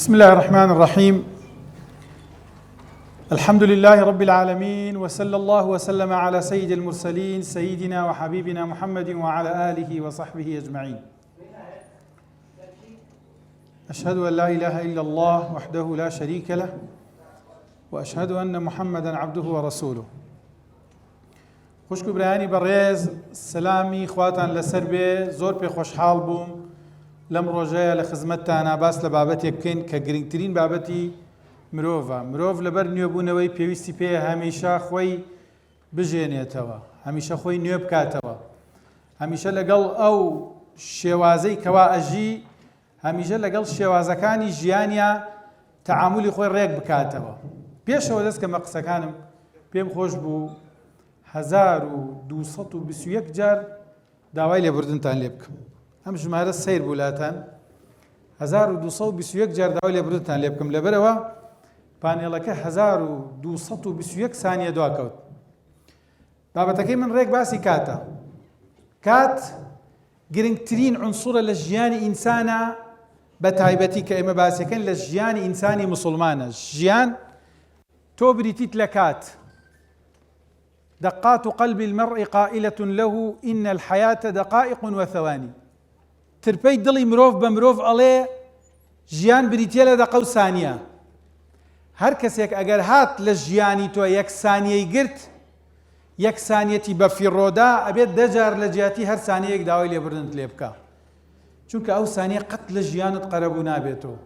بسم الله الرحمن الرحيم. الحمد لله رب العالمين، وصلى الله وسلم على سيد المرسلين سيدنا وحبيبنا محمد وعلى آله وصحبه أجمعين. أشهد أن لا إله إلا الله وحده لا شريك له، وأشهد أن محمدا عبده ورسوله. خوشکو برایانی بەڕێز، سلامی خواتان لەسەر بێ. زۆر پێ خۆشحاڵ بووم لەم ڕۆژەیە لە خزمەتتانە باس لە بابەتێک بکەین کە گرنگترین بابەتی مرۆڤە. مرۆڤ لەبەر نوێبوونەوەی پێویستی پێیە هەمیشە خۆی بژێنێتەوە، هەمیشە خۆی نوێ بکاتەوە، هەمیشە لەگەڵ ئەو شێوازەی کەوا ئەژی، هەمیشە لەگەڵ شێوازەکانی ژیانیا تەعاملی خۆی ڕێک بکاتەوە. پێشەوە دەست کەمە قسەکانم پێم خۆش بوو 1221 جار داوای لێبوردنتان لێ بکەم. ئەم ژمارە سیر بوولاتان 1221 جار داوای لێبوردنتان لێ بکەم، لەبەرەوە پانێڵەکە 1221 سانیە دواکەوت. بابەتەکەی من ڕێک باسی کاتە. کات گرنگترین عنسوورە لە ژیانی ئینسانە، بە تایبەتی کە ئێمە باسیەکەن لە ژیانی ئینسانی موسڵمانە. ژیان تۆ بریتیت لە کات. دقات قلب المرء قائلة له إن الحياة دقائق وثواني. ترپەی دڵی مرۆڤ بە مرۆڤ ئەڵێ ژیان بریتیە لە دەقە و سانیە. هەر کەسێک ئەگەر هات لە ژیانی تۆ یەک سانیەی گرت، یەک سانیەتی بە فیڕۆدا، ئەبێت 10 جار لە جیاتی هەر سانیەیەک داوای لێبوردنت لێ بکە، چونکە ئەو سانیە قەت لە ژیانت قەرەبوو نابێتەوە.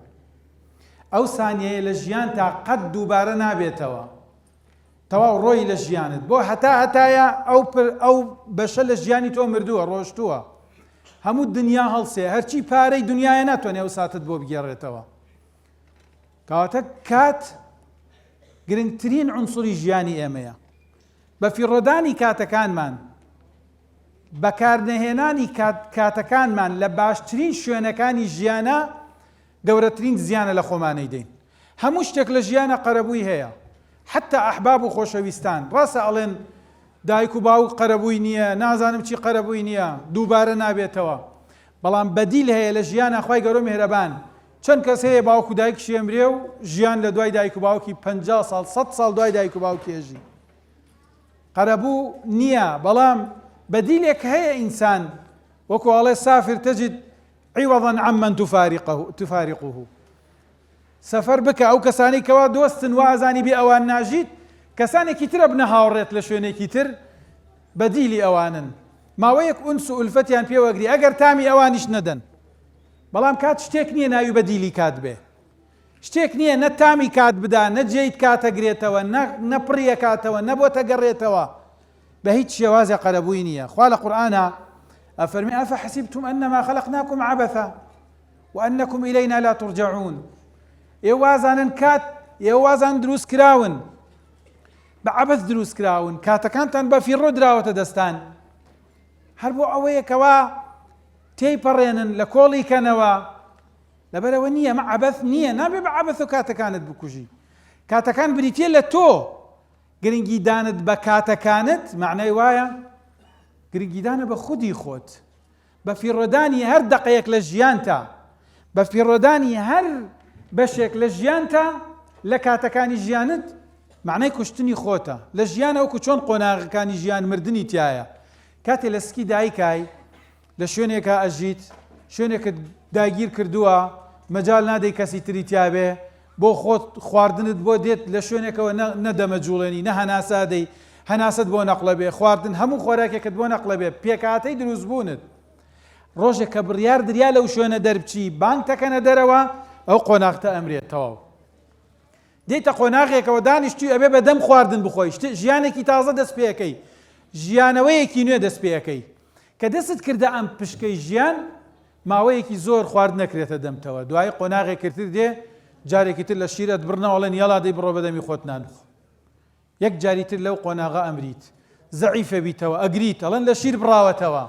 ئەو سانیەیە لە ژیان تا قەت دووبارە نابێتەوە، تەواو ڕۆی لە ژیانت بۆ هەتایە ئەو بەشە لە ژیانی تۆ مردووە، ڕۆشتووە، هەموو دنیا هەڵسێ، هەرچی پارەی دنیاە ناتوانێ ئەو ساتت بۆ بگێڕێتەوە. کەواتە کات گرنگترین عنسوری ژیانی ئێمەیە. بە فیڕۆدانی کاتەکانمان، بەکارنەهێنانی کاتەکانمان لە باشترین شوێنەکانی ژیانە گەورەترین زیانە لە خۆمانەی دەین. هەموو شتێک لە ژیانە قەرەبووی هەیە، حتا ئەحباب و خۆشەویستان. ڕاستە ئەڵێن دایک و باوک قەرەبووی نییە، نازانم چی قەرەبووی نییە، دووبارە نابێتەوە. بەڵام بەدیل هەیە لە ژیانە. خوای گەورە میهرەبان چەند کەس هەیە باوک و دایک شێمرێ و ژیان لە دوای دایک و باوکی 50 ساڵ 100 ساڵ دوای دایک و باوکی هێژی. قەرەبوو نییە، بەڵام بەدیلێک هەیە. ئینسان وەکو ئەڵێ سافر تجد عوضا عمن تفارقه. سەفەر بکە، ئەو کەسانی کەوا دۆستن وازانی بێ ئەوان ناژیت، کەسانێکی ترە بنە هاوڕێت لە شوێنێکی تر، بەدیلی ئەوانن. ماوەیەک ئونس و ئولفەتیان پێوەگری ئەگەر تامی ئەوانیش نەدەن. بەڵام کات شتێک نییە ناوی بەدیلی کات بێ، شتێک نییە نە تامی کات بدا، نە جێیت کاتەگرێتەوە، نە پڕیە کاتەوە، نە بۆ تەگەڕێتەوە. بە هیچ شێوازێ قەرەبووی نییە. خوا لە قورئانە ئەفەرمێ ئەفەحسیبتم ئەنەما خەلەقناکم عەبەثا وأنكم إلينا لا ترجعون. ئێوازانن کات، ئێوازان دروست کراون، بە عەبەث دروست کراون، کاتەکانتان بە فیڕۆ دراوەتە دەستان، هەر بۆ ئەوەیەکەوە تێیپەڕێنن، لە کۆڵی کەنەوە. لەبەرەوە نییە، مە عەبەث نییە، نابێ بە عەبەث و کاتەکانت بکوژی. کاتەکان بریتیە لە تۆ. گرنگی دانت بە کاتەکانت معنای وایە گرنگی دانە بە خودی خۆت، بە فیڕۆدانی هەر دەقەیەک لە ژیانتا، بە فیڕۆدانی هەر بەشێک لە ژیانتا لە کاتەکانی ژیانت، معنای کوشتنی خۆتە لە ژیانە. وەکو چۆن قۆناغەکانی ژیان مردنی تایە. کاتێ لە سکی دایکای لە شوێنێکە ئەژیت، شوێنێکت داگیر کردووە، مەجال نادەی کەسی تری تیابێ، بۆ خۆت خواردنت بۆ دێت لە شوێنێکەوە نەدەمەجوڵێنی، نە هەناسادەی، هەناست بۆ نەقڵە بێ، خواردن هەموو خۆراکێکت بۆ نەقڵە بێ، پێکاتەی دروستبوونت. ڕۆژێک کە بڕیار دریا لەو شوێنە دەربچی، بانگ تەکەنە دەرەوە، ئەو قۆناغتە ئەمرێت تەواو. دێتە قۆناغێکەوە دانیشتی ئەبێ بەدەم خواردن بخۆی، ژیانێکی تازە دەست پێەکەی، ژیانەوەیەکی نوێ دەست پێەکەی. کە دەست کردە ئەم پشکەی ژیان، ماوەیەکی زۆر خوارد نەکرێتە دەمتەوە. دوای قۆناغێک کردتر دێ، جارێکی تر لە شیرەت بڕنەوەڵێن یەڵا دەی بڕۆ بەدەمی خۆت نانخ. یەک جاری تر لەو قۆناغە ئەمریت، زەعیفە بیتەوە، ئەگریت، ئەڵێن لە شیر بڕاوەتەوە.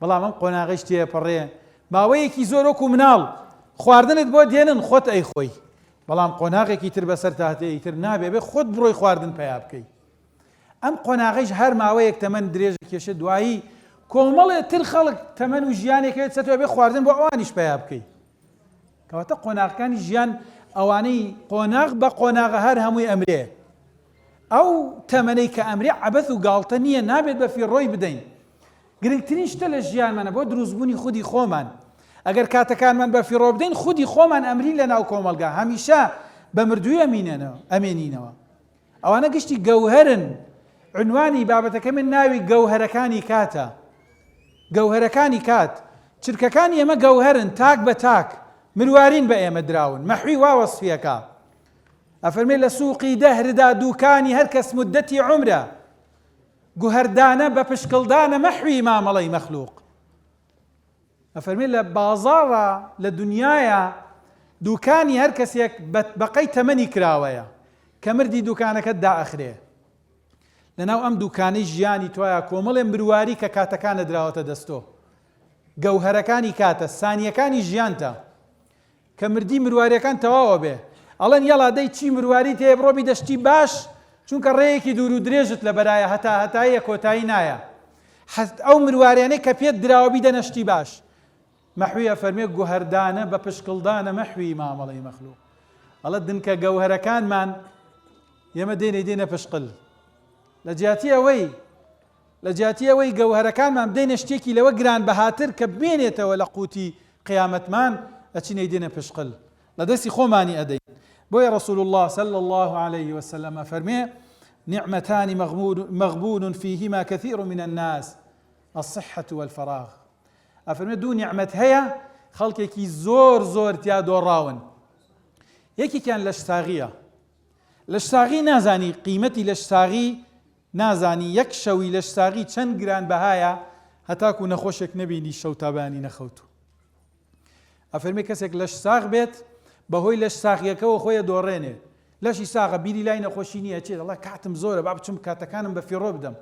بەڵام ئەم قۆناغەش تێپەڕێ، ماوەیەکی زۆر وەکو مناڵ خواردنت بۆ دێنن، خۆت ئەی خۆی. بەڵام قۆناغێکی تر بەسەر تاتەیە تر نابێ، بێ خۆت بڕۆی خواردن پیا بکەی. ئەم قۆناغەش هەر ماوەیەک تەمەن درێژ کێشە، دوایی کۆمەڵێ تر خەڵک تەمەن و ژیانێکەوێت سەتەوە بێ خواردن بۆ ئەوانیش پیا بکەی. کەواتە قۆناغەکانی ژیان ئەوانەی قۆناغ بە قۆناغە هەر هەمووی ئەمرێ، ئەو تەمەنەی کە ئەمرێ عەبەث و گاڵتە نییە، نابێت بە فیڕۆی بدەین. گرنگترین شتە لە ژیانمانە بۆ دروستبوونی خودی خۆمان. ئەگەر کاتەکانمان بە فیڕۆ بدەین خودی خۆمان ئەمرین لە ناو کۆمەلگا، هەمیشە بە مردووی ئەمێنینەوە. ئەوانە گشتی گەوهەرن. عنوانی بابەتەکە من ناوی گەوهەرەکانی کاتە. گەوهەرەکانی کات، چرکەکانی ئێمە گەوهەرن، تاک بە تاک مروارین بە ئێمە دراون. مەحوی وا وەسفیەکە ئەفەرمێ لە سووقی دەهردا دووکانی هەر کەس مدەتی عومرە، گوهەردانە بە پشکڵدانە مەحوی مامەڵەی مەخلوق. ئەفەرمێ لە بازاڕە لە دنیاە دووکانی هەر کەسێک بەقەی تەمەنی کراوەیە کە مردی دووکانەکەت دائەخرێ. لەناو ئەم دووکانەی ژیانی تۆیە کۆمەڵێ مرواری کە کاتەکانە دراوەتە دەستۆ. گەوهەرەکانی کاتە، سانیەکانی ژیانتە کە مردی مروارەکان تەواوە بێ. ئەڵێن یەڵا دەی چی مرواری تێ بڕۆ بیدەشتی باش، چونکە ڕێیەکی دوور و درێژت لە بەرایە هەتایە کۆتایی نایە. ئەو مروارێنەی کە پێت دراوە بیدەنەشتی باش. مەحوی ئەفەرمێ گوهەردانە بە پشکڵدانە مەحوی مامەڵەی مەخلوق. ئەڵە دنکە گەوهەرەکانمان ئێمە دێنە پشقل. لە جیاتی ئەوەی گەوهەرەکانمان بدەینە شتێکی لەوە گران بەهاتر کە بمێنێتەوە لە قوتی قیامەتمان، ئەچینە دێنە پشقل، لە دەستی خۆمانی ئەدەین. بۆیە رسول الله صلى الله عليه وسلم فرمي نعمتان مغبون فيهما كثير من الناس الصحة والفراغ. أفرمي دو نعمت هيا خلقك زور تيا دوراون. يكي كان لشتاغي نازاني قيمتي لشتاغي نازاني يكشوي لشتاغي چەند گران بەهایە هەتاکو نەخۆشێک نەبینی شەو تابانی نەخەوتو. ئەفەرمێ کەسێک لەش ساغ بێت بەهۆی لەش ساغیەکەەوە خۆیە دۆڕێنێ. لەشی ساغە بیری لای نەخۆشی نییە، چێت ئەڵڵا کاتم زۆرە با بچم کاتەکانم بە فیڕۆ بدەم.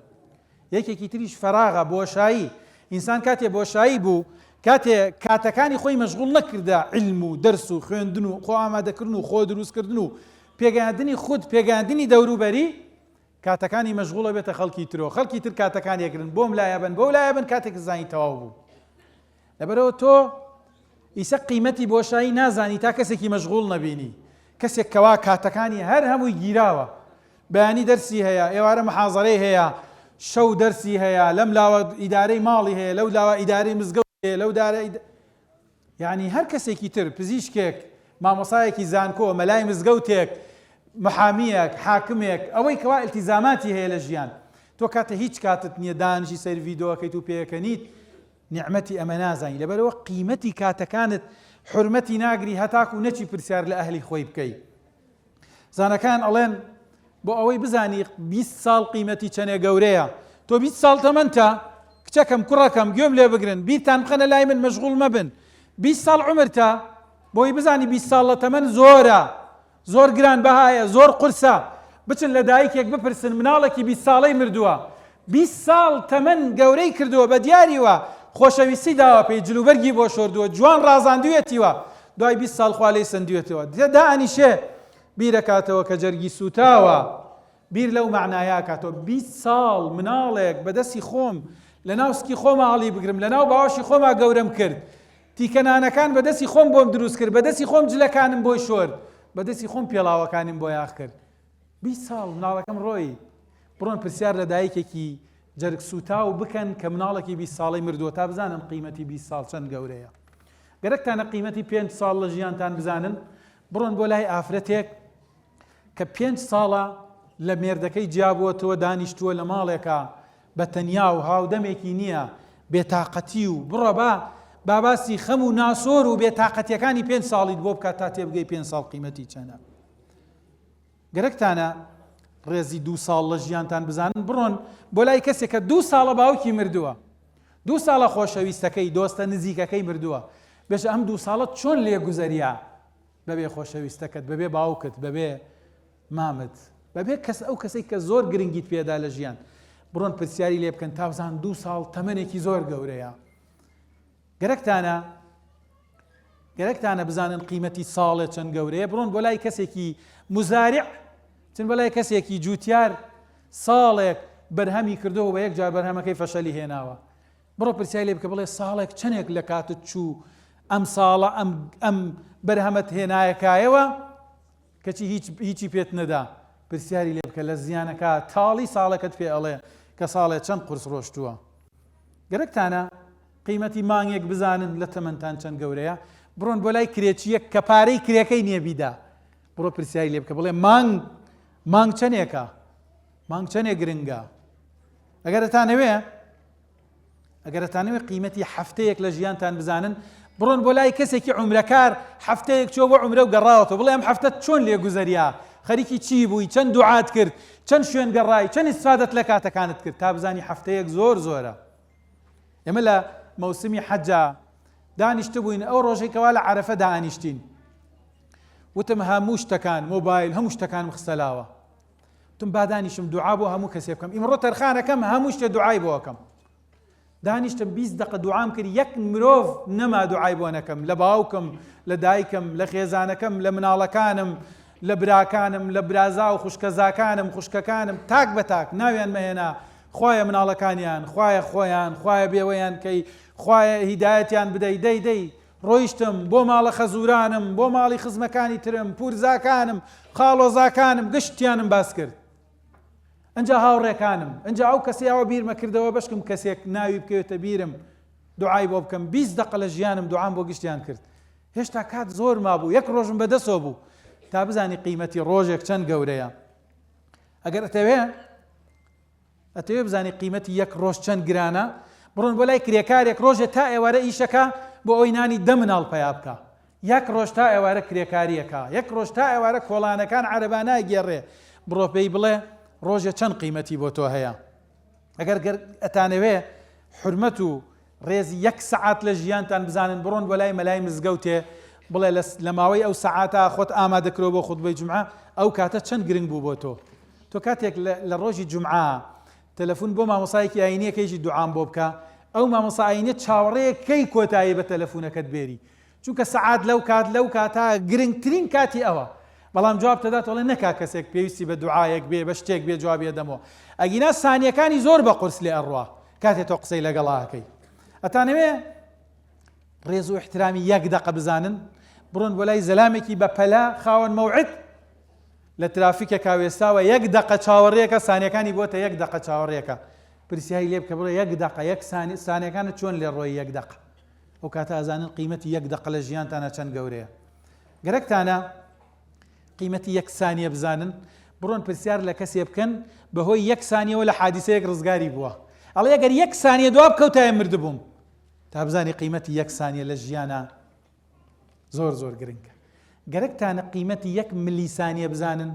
یەکێکی تریش فەراغە، بۆشایی. ئینسان کاتێ بۆشایی بوو، کاتێ کاتەکانی خۆی مەشغوڵ نەکردە علم و دەرس و خوێندن و خۆ ئامادەکردن و خۆ دروستکردن و پێگەیاندنی خود، پێگەیاندنی دەوروبەری، کاتەکانی مەشغوڵە بێتە خەڵکی ترۆ. خەڵکی تر کاتەکانیەکردن بۆم لایە بن کاتێک زانی تەواو بوو. لەبەرەوە تۆ ئیسە قیمەتی بۆشایی نازانی تا کەسێکی مەشغوڵ نەبینی. کەسێک کەوا کاتەکانی هەر هەمووی گیراوە، بەیانی دەرسی هەیە، ئێوارە محازەرەی هەیە، شەو دەرسی هەیە، لەم لاوە ئیدارەی ماڵی هەیە، لەو لاوە ئیدارەی مزگەوت هەیە، لەو دارە یعنی هەر کەسێکی تر، پزیشکێک، مامۆسایەکی زانکۆ، مەلای مزگەوتێک، محامیەک، حاکمێک، ئەوەی کەوا ئیلتیزاماتی هەیە لە ژیان، تۆ کاتە هیچ کاتت نییە دانیشی سەر ڤیدۆەکەیت و پێەکەنیت، نیعمەتی ئەمە نازانی. لەبەرەوە قیمەتی کاتەکانت حورمەتی ناگری هەتاکو نەچی پرسیار لە ئەهلی خۆی بکەیت. زانەکان ئەڵێن بۆ ئەوەی بزانی 20 ساڵ قیمەتی چەنێ گەورەیە، تۆ 20 ساڵ تەمەنتە، کچەکەم کوڕەکەم گوێم لێ بگرن، بیرتان بخەنە لای من مەشغوڵ مەبن. 20 ساڵ عومرتە، بۆی بزانی 20 ساڵ لە تەمەن زۆرە، زۆر گران بەهایە، زۆر قورسە. بچن لە دایکێک بپرسن مناڵێکی 20 ساڵەی مردووە، 20 ساڵ تەمەن گەورەی کردووە، بە دیاریوە خۆشەویستی داوە پێی، جلوبەرگی بۆ شۆردووە، جوان ڕازاندوێتیوە، دوای 20 ساڵ خوا لێی سندوێتەوە. دا ئەنیشێ بیرەکاتەوە کە جەرگی سوتاوە، بیر لەو معنایە کاتەوە. 20 ساڵ مناڵێک بەدەستی خۆم لە ناوسکی خۆمە هەڵی بگرم، لە ناو باوەشی خۆمە گەورەم کرد، تیکەنانەکان بەدەستی خۆم بۆم دروست کرد، بەدەستی خۆم جلەکانم بۆی شۆرد، بەدەستی خۆم پێڵاوەکانیم بۆ یاخ کرد. 20 ساڵ مناڵەکەم ڕۆی بڕۆن پرسیار لە دایکێکی جەرگ سوتاو بکەن کە مناڵێکی 20 ساڵی مردووە، تا بزانن قیمەتی 20 ساڵ چەند گەورەیە. گەرەکتانە قیمەتی 5 ساڵ لە ژیانتان بزانن، بڕۆن بۆ لای ئافرەتێک کە 5 ساڵە لە مێردەکەی جیابووەتەوە، دانیشتووە لە ماڵێکە بە تەنیا و هاودەمێکی نییە، بێتاقەتی و بڕە باباسی خەم و ناسۆر و بێتاقەتیەکانی 5 ساڵیت بۆ بکات تا تێبگەی 5 ساڵ قیمەتی چەندە. گەرەکتانە ڕێزی 2 ساڵ لە ژیانتان بزانن، بڕۆن بۆ لای کەسێک کە 2 ساڵە باوکی مردووە، 2 ساڵە خۆشەویستەکەی، دۆستە نزیکەکەی مردووە، بێژە ئەم 2 ساڵت چۆن لێگوزەریە بەبێ خۆشەویستەکەت، بەبێ باوکت، بەبێ مامت، بەبێ ئەو کەسەی کە زۆر گرنگیت پێدا لە ژیان. بڕۆن پرسیاری لێ بکەن تا بزان 2 ساڵ تەمەنێکی زۆر گەورەیە. گەرەکتانە بزانن قیمەتی ساڵێ چەند گەورەیە. بڕۆن بۆ لای کەسێکی مزارع، چن بۆ لای کەسێکی جوتیار، ساڵێک بەرهەمی کردەوە بە یەک جار بەرهەمەکەی فەشەلی هێناوە، بڕۆ پرسیاری لێ بکە بڵێ ساڵێک چەندێک لە کاتت چوو ئەم ساڵە ئەم بەرهەمەت هێنایەکایەوە کەچی هیچی پێت نەدا پرسیاری لێ بکە لە زیانەکە تاڵی ساڵەکەت پێ ئەڵێ کە ساڵێ چەند قورس ڕۆشتووە. گەرەکتانە قیمەتی مانگێک بزانن لە تەمەنتان چەند گەورەیە، بڕۆن بۆ لای کرێچیەک کە پارەی کرێکەی نییە بیدا، بڕۆ پرسیاری لێ بکە بڵێ مانگ چەندێکە، مانگ چەندێک گرنگە. ئەگەرتانەوێ قیمەتی هەفتەیەک لە ژیانتان بزانن، بڕۆن بۆ لای کەسێکی عومرەکار هەفتەیەک چۆ بۆ عومرە و گەڕاوەتەوە، بڵێ ئەم هەفتەت چۆن لێگوزەریە، خەریکی چی بووی، چەند دوعات کرد، چەند شوێن گەڕای، چەند ئیسفادەت لە کاتەکانت کرد، تا بزانی هەفتەیەک زۆر زۆرە. ئێمە لە مەوسمی حەجە دانیشتە بووین، ئەو ڕۆژەی کەوا لە عەرەفە دانیشتین، وتم هەموو شتەکان مۆبایل هەموو شتەکانم خستەلاوە، وتم با دانیشم دوعا بۆ هەموو کەسێ بکەم، ئیمڕۆ تەرخانەکەم هەموو شتێ دوعای بۆ ئەکەم. دانیشتم 20 دقە دوعام کرد، یەک مرۆڤ نەما دوعای بۆ نەکەم، لە باوکم، لە دایکم، لە خێزانەکەم، لە مناڵەکانم، لە براکانم، لە برازا و خوشکەزاکانم، خوشکەکانم، تاک بە تاک ناویان مەهێنا، خوایە مناڵەکانیان، خوایە خۆیان، خوایە بێوەیان کەی، خوایە هیدایەتیان بدەی، دەی ڕۆیشتم بۆ ماڵە خەزورانم، بۆ ماڵی خزمەکانی ترم، پورزاکانم، خاڵۆزاکانم، گشتیانم باس کرد. ئەنجا هاوڕێکانم، ئەنجا ئەو کەسیاوە بیرمە کردەوە بەشکم کەسێک ناوی بکەوێتە بیرم دوعای بۆ بکەم، 20 دقە لە ژیانم دوعام بۆ گشتیان کرد. هێشتا کات زۆر مابوو، یەک ڕۆژم بەدەستەوە بوو تا بزانی قیمەتی ڕۆژێک چەند گەورەیە. ئەگەر ئەتەوێ بزانی قیمەتی یەک ڕۆژ چەند گرانە، بڕۆن بۆ لای کرێکارێک ڕۆژێ تا ئێوارە ئیشەکە بۆ ئەوی نانی 10 مناڵ پیا بکە، یەک ڕۆژ تا ئێوارە کرێکاریەکە، یەک ڕۆژ تا ئێوارە کۆڵانەکان عەرەبانای گێڕێ، بڕۆ پێی بڵێ ڕۆژێ چەند قیمەتی بۆ تۆ هەیە. ئەگەر ئەتانەوێ حرمەت و ڕێزی 1 سەعات لە ژیانتان بزانن، بڕۆن بۆ لای مەلای مزگەوتێ بڵێ لە ماوەی ئەو سەعاتە خۆت ئامادەکرۆ بۆ خوتبەی جومعە، ئەو کاتە چەند گرنگ بوو بۆ تۆ کاتێک لە ڕۆژی جومعە تەلەفۆن بۆ مامۆسایەکی ئاینیەکەیشی دوعام بۆ بکە، ئەو مامۆسا ئاینیە چاوەڕێیەکەی کۆتایی بە تەلەفۆنەکەت بێری، چونکە سەعات لەو کاتە گرنگترین کاتی ئەوە. بەڵام جواب تەدات وڵێ نەکا کەسێک پێویستی بە دوعایەک بێ، بە شتێک بێ جوابی دەمەوە، ئەگینا سانیەکانی زۆر بە قورس لێ ئەڕوا کاتێ تۆ قسەی لەگەڵاکەی. ئەتانەوێ ڕێز و احترامی 1 دقە بزانن، بڕۆن بۆ لای زەلامێکی بە پەلا خاوەن مەوعد لە ترافیکە کاوێستاوە، 1 دقە چاوەڕێەکە، سانیەکانی بۆتە 1 دقە چاوەڕێەکە، پرسیاری لێ بکە بڵێ 1 دقە، یەک سانیەکانت چۆن لێ ڕۆی 1 دقە، ئەو کاتە ئەزانن قیمەتی 1 دقە لە ژیانتانە چەند گەورەیە. گەرەکتانە قیمەتی 1 سانیە بزانن، بڕۆن پرسیار لە کەسێ بکەن بەهۆی 1 سانیەوە لە حادیسەیەک ڕزگاری بووە، ئەڵێ ئەگەر 1 سانیە دواب کەوتایە مردبووم، تا بزانی قیمەتی 1 سانیە لە ژیانە زۆر زۆر گرنگە. گەرەکتانە قیمەتی 1 ملی سانیە بزانن،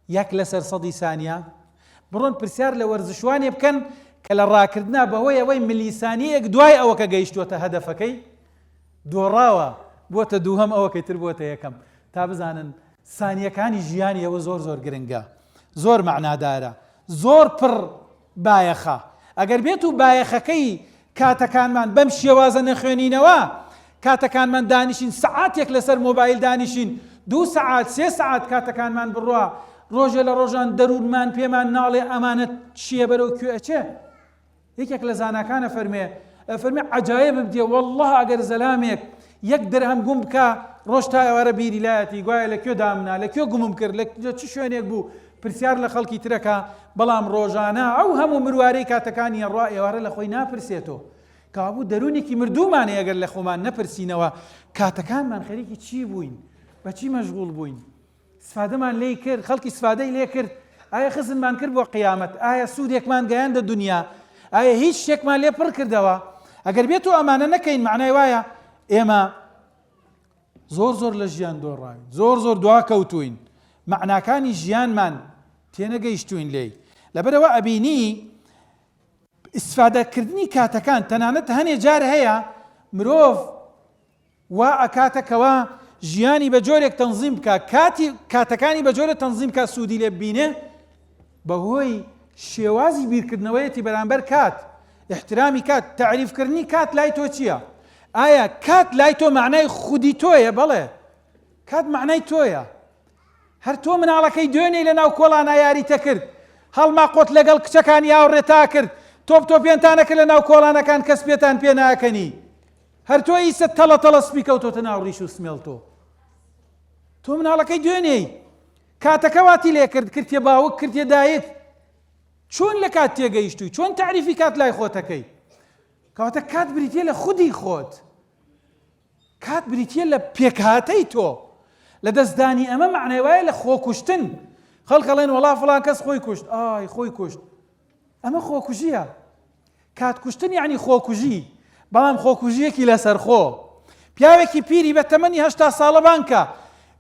1 لەسەر 100 سانیە، بڕۆن پرسیار لە وەرزشوانێ بکەن کە لە ڕاکردنا بەهۆی ئەوەی ملی سانیەک دوای ئەوە کە گەیشتووەتە هەدەفەکەی دۆڕاوە بۆتە دووهەم، ئەوەکەی تر بۆتە یەکەم، تا بزانن سانیەکانی ژیانی ئەوە زۆر زۆر گرنگە، زۆر معنادارە، زۆر پڕ بایەخە. ئەگەر بێت و بایەخەکەی کاتەکانمان بەم شێوازە نەخوێنینەوە، کاتەکانمان دانیشین سەعاتێک لەسەر مۆبایل دانیشین، 2 سەعات 3 سەعات کاتەکانمان بڕوا، ڕۆژێ لە ڕۆژان دەروونمان پێمان ناڵێ ئەمانەت چییە بەرەو کوێ ئەچێ. یەکێک لە زاناکانە فەرمێ عەجایب بدێ، وەڵڵەه ئەگەر زەلامێک 1 دەرهەم گوم بکە ڕۆژ تا ئێوارە بیری لایەتی، گوایە لەکوێ دامنا، لەکوێ گومم کرد، لە چ شوێنێک بوو، پرسیار لە خەڵکی ترەکە، بەڵام ڕۆژانە ئەو هەموو مروارەی کاتەکانی ڕوا ئێوارە لە خۆی ناپرسێتەوە، کابوو دەرونێکی مردومانە ئەگەر لە خۆمان نەپرسینەوە کاتەکانمان خەریکی چی بووین، بە چی مەشغوڵ بووین، سفادەمان لێ کرد، خەڵکی سفادەی لێ کرد، ئایا خزممان کرد بۆ قیامەت، ئایا سوودێکمان گەیاندە دنیا، ئایا هیچ شتێکمان لێ پڕ کردەوە. ئەگەر بێت و ئەمانە نەکەین، معنای وایە ئێمە زۆر زۆر لە ژیان دۆڕاوین، زۆر زۆر دوا کەوتوین، معناکانی ژیانمان تێنەگەیشتوین لێی. لەبەرەوە ئەبینی ئیسفادەکردنی کاتەکان تەنانەت هەنێ جار هەیە مرۆڤ وا ئەکاتەکەوە ژیانی بە جۆرێک تەنظیم بکە، کاتەکانی بە جۆرە تەنظیم کە سوودی لێ ببینێ، بەهۆی شێوازی بیرکردنەوەیەتی بەرامبەر کات، احترامی کات، تعریفکردنی کات لای تۆ چییە؟ ئایا کات لای تۆ معنای خودی تۆیە؟ بەڵێ کات معنای تۆیە، هەر تۆ مناڵەکەی دوێنێ لە ناو کۆڵانە یاریتە کرد، هەڵما قۆت لەگەڵ کچەکانی هاوڕێتا کرد، تۆپ تۆپێنتانەکە لە ناو کۆڵانەکان کەس پێتان پێ ناکەنی، هەر تۆ ئیسە تەڵە سپیکەوتۆتە ناو ڕیش و سمێڵتۆ تۆ مناڵەکەی دوێنێی کاتەکە واتی لێ کرد کردیە باوک کردیە دایک چۆن لە کات تێگەیشتووی چۆن تعریفی کات لای خۆتەکەی کەواتە کات بریتیە لە خودی خۆت کات بریتیە لە پێکهاتەی تۆ لە دەستدانی ئەمە معنای وایە لە خۆکوشتن خەڵک ئەڵێن وەڵا فڵان کەس خۆی کوشت ئای خۆی کوشت ئەمە خۆکوژیە کات کوشتن یعنی خۆکوژی بەڵام خۆکوژیەکی لەسەر خۆ پیاوێکی پیری بە تەمەنی 80 ساڵە بانکە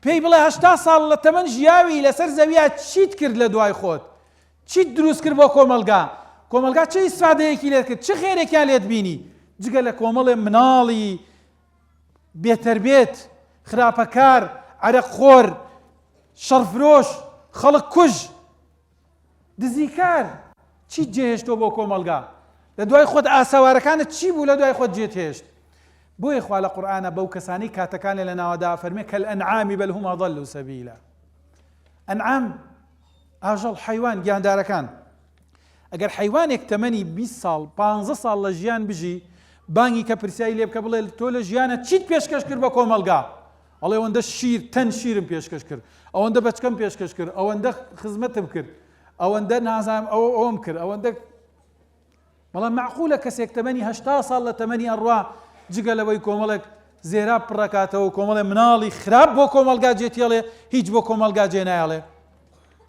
پێی بڵێ 80 ساڵ لە تەمەن ژیاوی لەسەر زەویە چیت کرد لە دوای خۆت چیت دروست کرد بۆ کۆمەلگا چه ئیسفادەیەکی لێت کرد چه خێرێکیان لێت بینی جگە لە کۆمەڵێ مناڵی بێتەربێت خراپەکار عەرەقخۆر شەڕفرۆش خەڵک کوژ دزیکار چیت جێهێشتۆ بۆ کۆمەلگا لە دوای خۆت ئاساوارەکانت چی بوو لە دوای خۆت جێت هێشت بۆیە خوا لە قورئانە بەو کەسانەی کاتەکان لە ناوەدا فەرمێ کەلئەنعامی بەل هوم ئەضەلوا سەبیلا ئەنعام ئاژەڵ حەیوان گیاندارەکان ئەگەر حەیوانێک تەمەنی 20 ساڵ 15 ساڵ لە ژیان بژی بانگی کە پرسیایی لێ بکە بڵێ تۆ لە ژیانە چیت پێشکەش کرد بە کۆمەلگا ئەڵێ ئەوەندە شیر تەن شیرم پێشکەش کرد ئەوەندە بەچکەم پێشکەش کرد ئەوەندە خزمەتم کرد ئەوەندە نازانم ئەوم کرد ئەوەندە بەڵام معقولە کەسێک تەمەنی 80 ساڵ لە تەمەنی ئەڕوا جگە لەوەی کۆمەڵێک زێرا پڕەکاتەوە کۆمەڵێ مناڵی خراپ بۆ کۆمەلگا جێتێڵێ هیچ بۆ کۆمەلگا جێ نایڵێ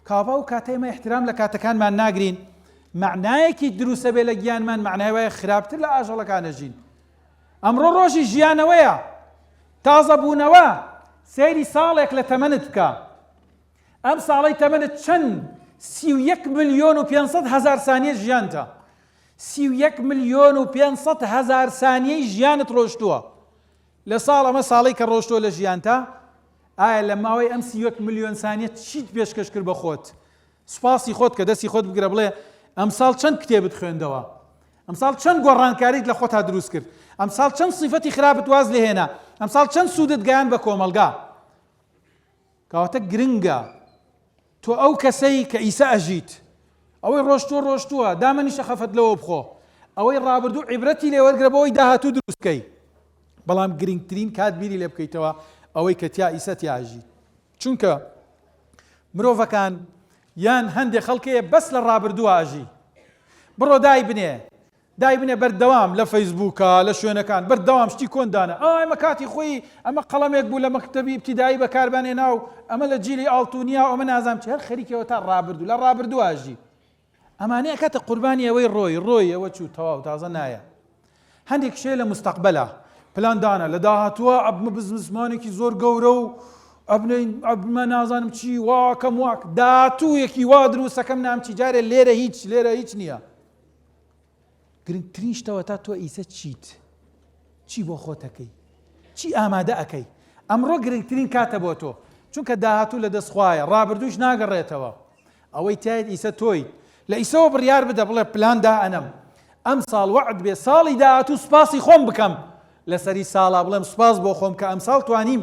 کابا و کاتێمە احترام لە کاتەکانمان ناگرین معنایەکی دروستە بێ لە گیانمان معنای وایە خراپتر لە ئاژەڵەکانە ژین ئەمڕۆ ڕۆژی ژیانەوەیە تازە بوونەوە سەیری ساڵێک لە تەمەنت بکە ئەم ساڵەی تەمەنت چەند 31 ملیۆن و 500 هەزار سانیە ژیانتە 31 ملیۆن و 500 هەزار سانیەی ژیانت ڕۆشتووە لە ساڵ ئەمە ساڵی کە ڕۆشتووە لە ژیانتە ئایا لە ماوەی ئەم 31 ملیۆن سانیە چیت پێشکەش کرد بە خۆت سوپاسی خۆت کە دەستی خۆت بگرە بڵێ ئەم ساڵ چەند کتێبت خوێندەوە ئەم ساڵ چەند گۆڕانکاریت لە خۆتا دروست کرد ئەم ساڵ چەند سیفەتی خراپت واز لێهێنا ئەم ساڵ چەند سوودت گەیاند بە کۆمەلگا کەواتە گرنگە تۆ ئەو کەسەی کە ئیسا ئەژیت ئەوەی ڕۆشتووە دامەنیشە خەفەت لەوە بخۆ ئەوەی ڕابردوو عیبرەتی لێ وەرگرە بەوەی داهاتوو دروستکەی بەڵام گرنگترین کات بیری لێ بکەیتەوە ئەوەی کە تیا ئیسا تیا ئەژیت چونکە مرۆڤەکان یان هەندێک خەڵکەیە بەس لە ڕابردووە ئەژی بڕۆ دای بنێ بەردەوام لە فەیسبووکە لە شوێنەکان بەردەوام شتی کۆندانە ئەمە کاتی خۆی ئەمە قەڵەمێک بوو لە مەکتەبی ابتیدایی بەکاربانێنا و ئەمە لە جیلی ئاڵتونیا و ئەمە نازانم چ هەر خەریکەوە تا ڕابردوو لە ڕابردووە ئەژی ئەمانەیە کاتە قوربانی ئەوەی ڕۆی ئەوە چوو تەواو تازە نایە هەندێک شێ لە مستەقبەلە پلاندانە لە داهاتووە ئەبمە بزمانێکی زۆر گەورە و ئەبمە نازانم چی واکەم واک داهاتوویەکی وا دروستەکەم نامچی جارێ لێرە هیچ نییە گرنگترین شتەوە تا تۆ ئیسە چی بۆ خۆتەکەی چی ئامادە ئەەکەی ئەمڕۆ گرنگترین کاتە بۆ تۆ چونکە داهاتوو لە دەستخوایە ڕابردووش ناگەڕێتەوە ئەوەی تایت ئیسە تۆی لە ئیسەوە بڕیار بدە بڵێ پلاندا ئەنەم ئەم ساڵ وعد بێ ساڵی داهاتوو سوپاسی خۆم بکەم لەسەری ساڵا بڵێم سوپاس بۆ خۆم کە ئەم ساڵ توانیم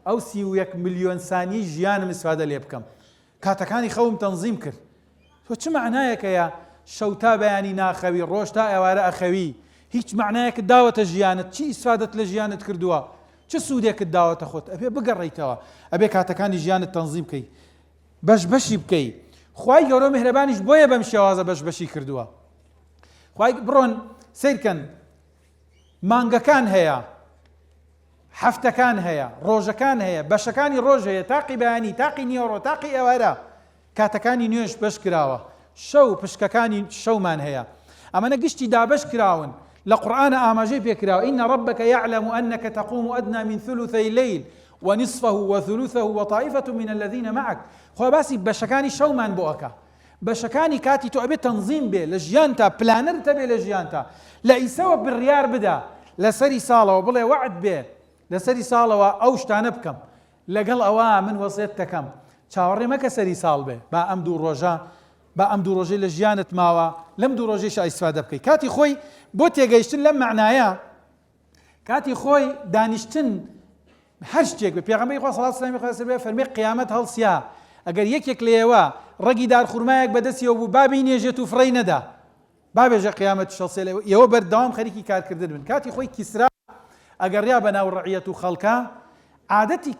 ئەو 31 ملیۆن سانی ژیانم استفادە لێ بکەم کاتەکانی خەوم تەنظیم کرد تۆ چ معنایەکەیە شەو تا بەیانی ناخەوی ڕۆژ تا ئێوارە ئەخەوی هیچ معنایەکت داوەتە ژیانت چی ئیسفادەت لە ژیانت کردووە چه سوودێکت داوەتە خۆت ئەبێ بگەڕێیتەوە ئەبێ کاتەکانی ژیانت تەنظیم بکەی بەشبەشی بکەی خوای گەورە میهرەبانیش بۆیە بەم شێوازە بەشبەشی کردووە خوای بڕۆن سیرکەن مانگەکان هەیە هەفتەکان هەیە ڕۆژەکان هەیە بەشەکانی ڕۆژ هەیە تاقی بەیانی تاقی نیوەڕۆ تاقی ئێوارە کاتەکانی نوێش بەش کراوە شەو پشکەکانی شەومان هەیە ئەمەنە گشتی دابەش کراون لە قورئانە ئاماژەی پێکراوە إن ربك يعلم أنك تقوم أدنى من ثلثي الليل ونصفه وثلثه وطائفة من الذين معك خۆ باسی بەشەکانی شەومان بۆ ئەکا بەشەکانی کاتی تۆ ئەبێت تەنظیم بێ لە ژیانتا پلانەر تەبێ لە ژیانتا لە ئیسەوە بڕیار بدە لەسەری ساڵەوە بڵێ وعد بێ لەسەری ساڵەوە ئەو شتانە بکەم لەگەڵ ئەوە من وەسیەت دەکەم چاوەڕێ مەکە سەری ساڵ بێ با ئەم دوو ڕۆژەی لە ژیانت ماوە لەم دوو ڕۆژەیش ئیسفادە بکەی کاتی خۆی بۆ تێگەیشتن لەم معنایە کاتی خۆی دانیشتن هەر شتێک بێ پێغەمبەری خوا صلی الله علیه و سلم فەرمێ قیامەت هەڵسیا ئەگەر یەکێک لێوە ڕەگی دارخورمایەک بەدەستیەوە بوو بابی نێژێت و فڕەی نەدا بابێژە قیامەت شەڵسێ ئێوە بەردەوام خەریکی کارکردن بن کاتی خۆی کیسرا ئەگەڕیا بە ناو ڕەعیەت و خەڵکە عادەتی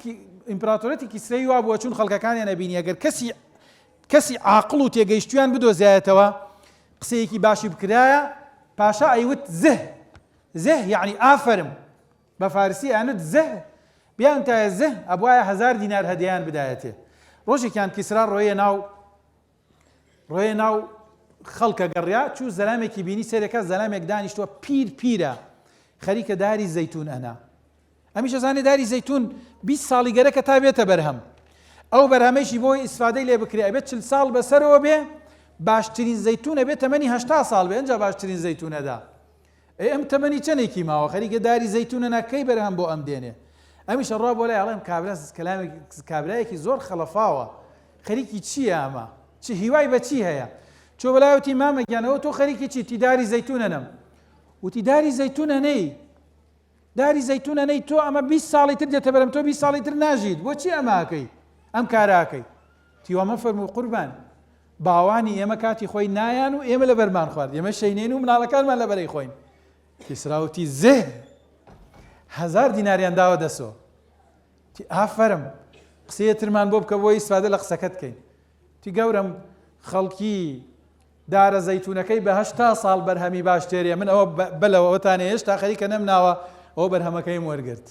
ئیمپراتۆرەتی کیسرەی وا بووە چون خەڵکەکانیان نەبینی ئەگەر کەسی عاقڵ و تێگەیشتویان بدۆزایەتەوە قسەیەکی باشی بکرایە پاشا ئەیوت زه یعنی ئافرم بە فارسی ئەنوت زه بیان تایە زه ئەبوایە 1000 دینار هەدیان بدایەتێ ڕۆژێکیان کیسرا ڕۆیە ناو خەڵکە گەڕیا چوو زەلامێکی بینی سێرەکە زەلامێک دانیشتووە پیرە خەریکە داری زەیتون ئەنا ئەمیش ئەزانێ داری زەیتون 20 ساڵی گەرەکە تا بێتە بەرهەم ئەو بەرهەمەیشی بۆی ئیسفادەی لێ بکرێ ئەبێت 40 ساڵ بەسەرەوە بێ باشترین زەیتونە بێت تەمەنی 80 ساڵ بێ ئەنجا باشترین زەیتونەدا ئەم تەمەنی چەندێکی ماوە خەریکە داری زەیتونە ناکەی بەرهەم بۆ ئەم دێنێ ئەمیشە ڕوا بۆ لای ئەڵێم کابرایەکی زۆر خەڵەفاوە خەریکی چییە ئەمە چ هیوای بە چی هەیە چۆ بەلایەتی مامەگیانەوە تۆ خەریکی چی تی داری زەیتونە نەم وتی داری زەیتونە نەی تۆ ئەمە 20 ساڵی تر دێتە بەرەم تۆ 20 ساڵی تر ناژیت بۆچی ئەماکەی ئەم کاراکەی تیوامە فەرموو قوربان باوانی ئێمە کاتی خۆی نایان و ئێمە لە بەرمان خوارد ئێمە شەینێن و مناڵەکانمان لە بەرەی خۆین کیسراوتی زێ 1000 دیناریان داوە دەسۆ تی ئافەرم قسەیەترمان بۆ بکە بۆی ئیسفادە لە قسەکەت بکەین تی گەورم خەڵکی دارە زەیتونەکەی بە 80 ساڵ بەرهەمی باشتێریە من ئەوە بەلەوەتانێ هێشتا خەریکە نەمناوە ئەوە بەرهەمەکەیم وەرگرت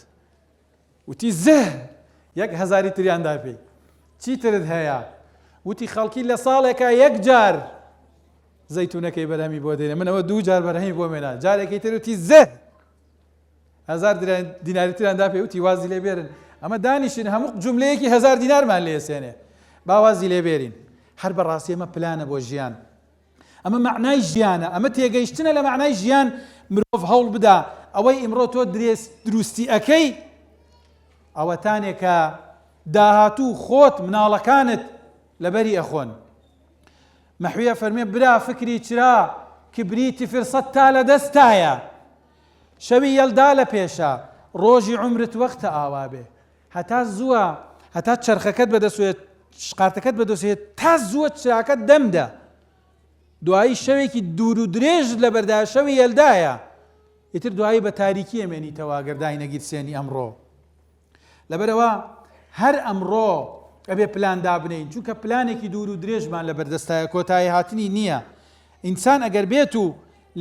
وتی زێ 1000 تریاندا پێی چیترت هەیە وتی خەڵکی لە ساڵێکە 1 جار زەیتونەکەی بەرهەمی بۆ دێنێ من ئەوە 2 جار بەرهەمی بۆ مێنا جارێکی تر وتی زێ 1000 دیناری تریاندا پێی وتی وازی لێ بێرن ئەمە دانیشن هەموو جوملەیەکی 1000 دینارمان لێ سێنێ باوازی لێ بێرین هەر بەڕاستی ئەمە پلانە بۆ ژیان ئەمە معنای ژیانە ئەمە تێگەیشتنە لە معنای ژیان مرۆڤ هەوڵ بدا ئەوەی ئیمڕۆ تۆ دروستی ئەەکەی ئەوەتانێکە داهاتوو خۆت مناڵەکانت لەبەری ئەخۆن مەحویە فەرمێ برا فکری چرا کبریتی فرسەت تا لە دەستایە شەوی یەلدا لە پێشە ڕۆژی عمرت وەختە ئاوا بێ هەتا زووە هەتا چرخەکەت بەدەسوێت شقارتەکەت بەدەسێت تا زووە چراکەت دەمدە دوایی شەوێکی دوور و درێژ لە بەردا شەوی یەلدایە ئیتر دوایی بە تاریکی ئەمێنیتەوە گەردای نەگیرسێنی ئەمڕۆ لەبەرەوە هەر ئەمڕۆ ئەبێ پلان دابنین چونکە پلانێکی دوور و درێژمان لە بەردەستایە کۆتایی هاتنی نییە ئینسان ئەگەر بێت و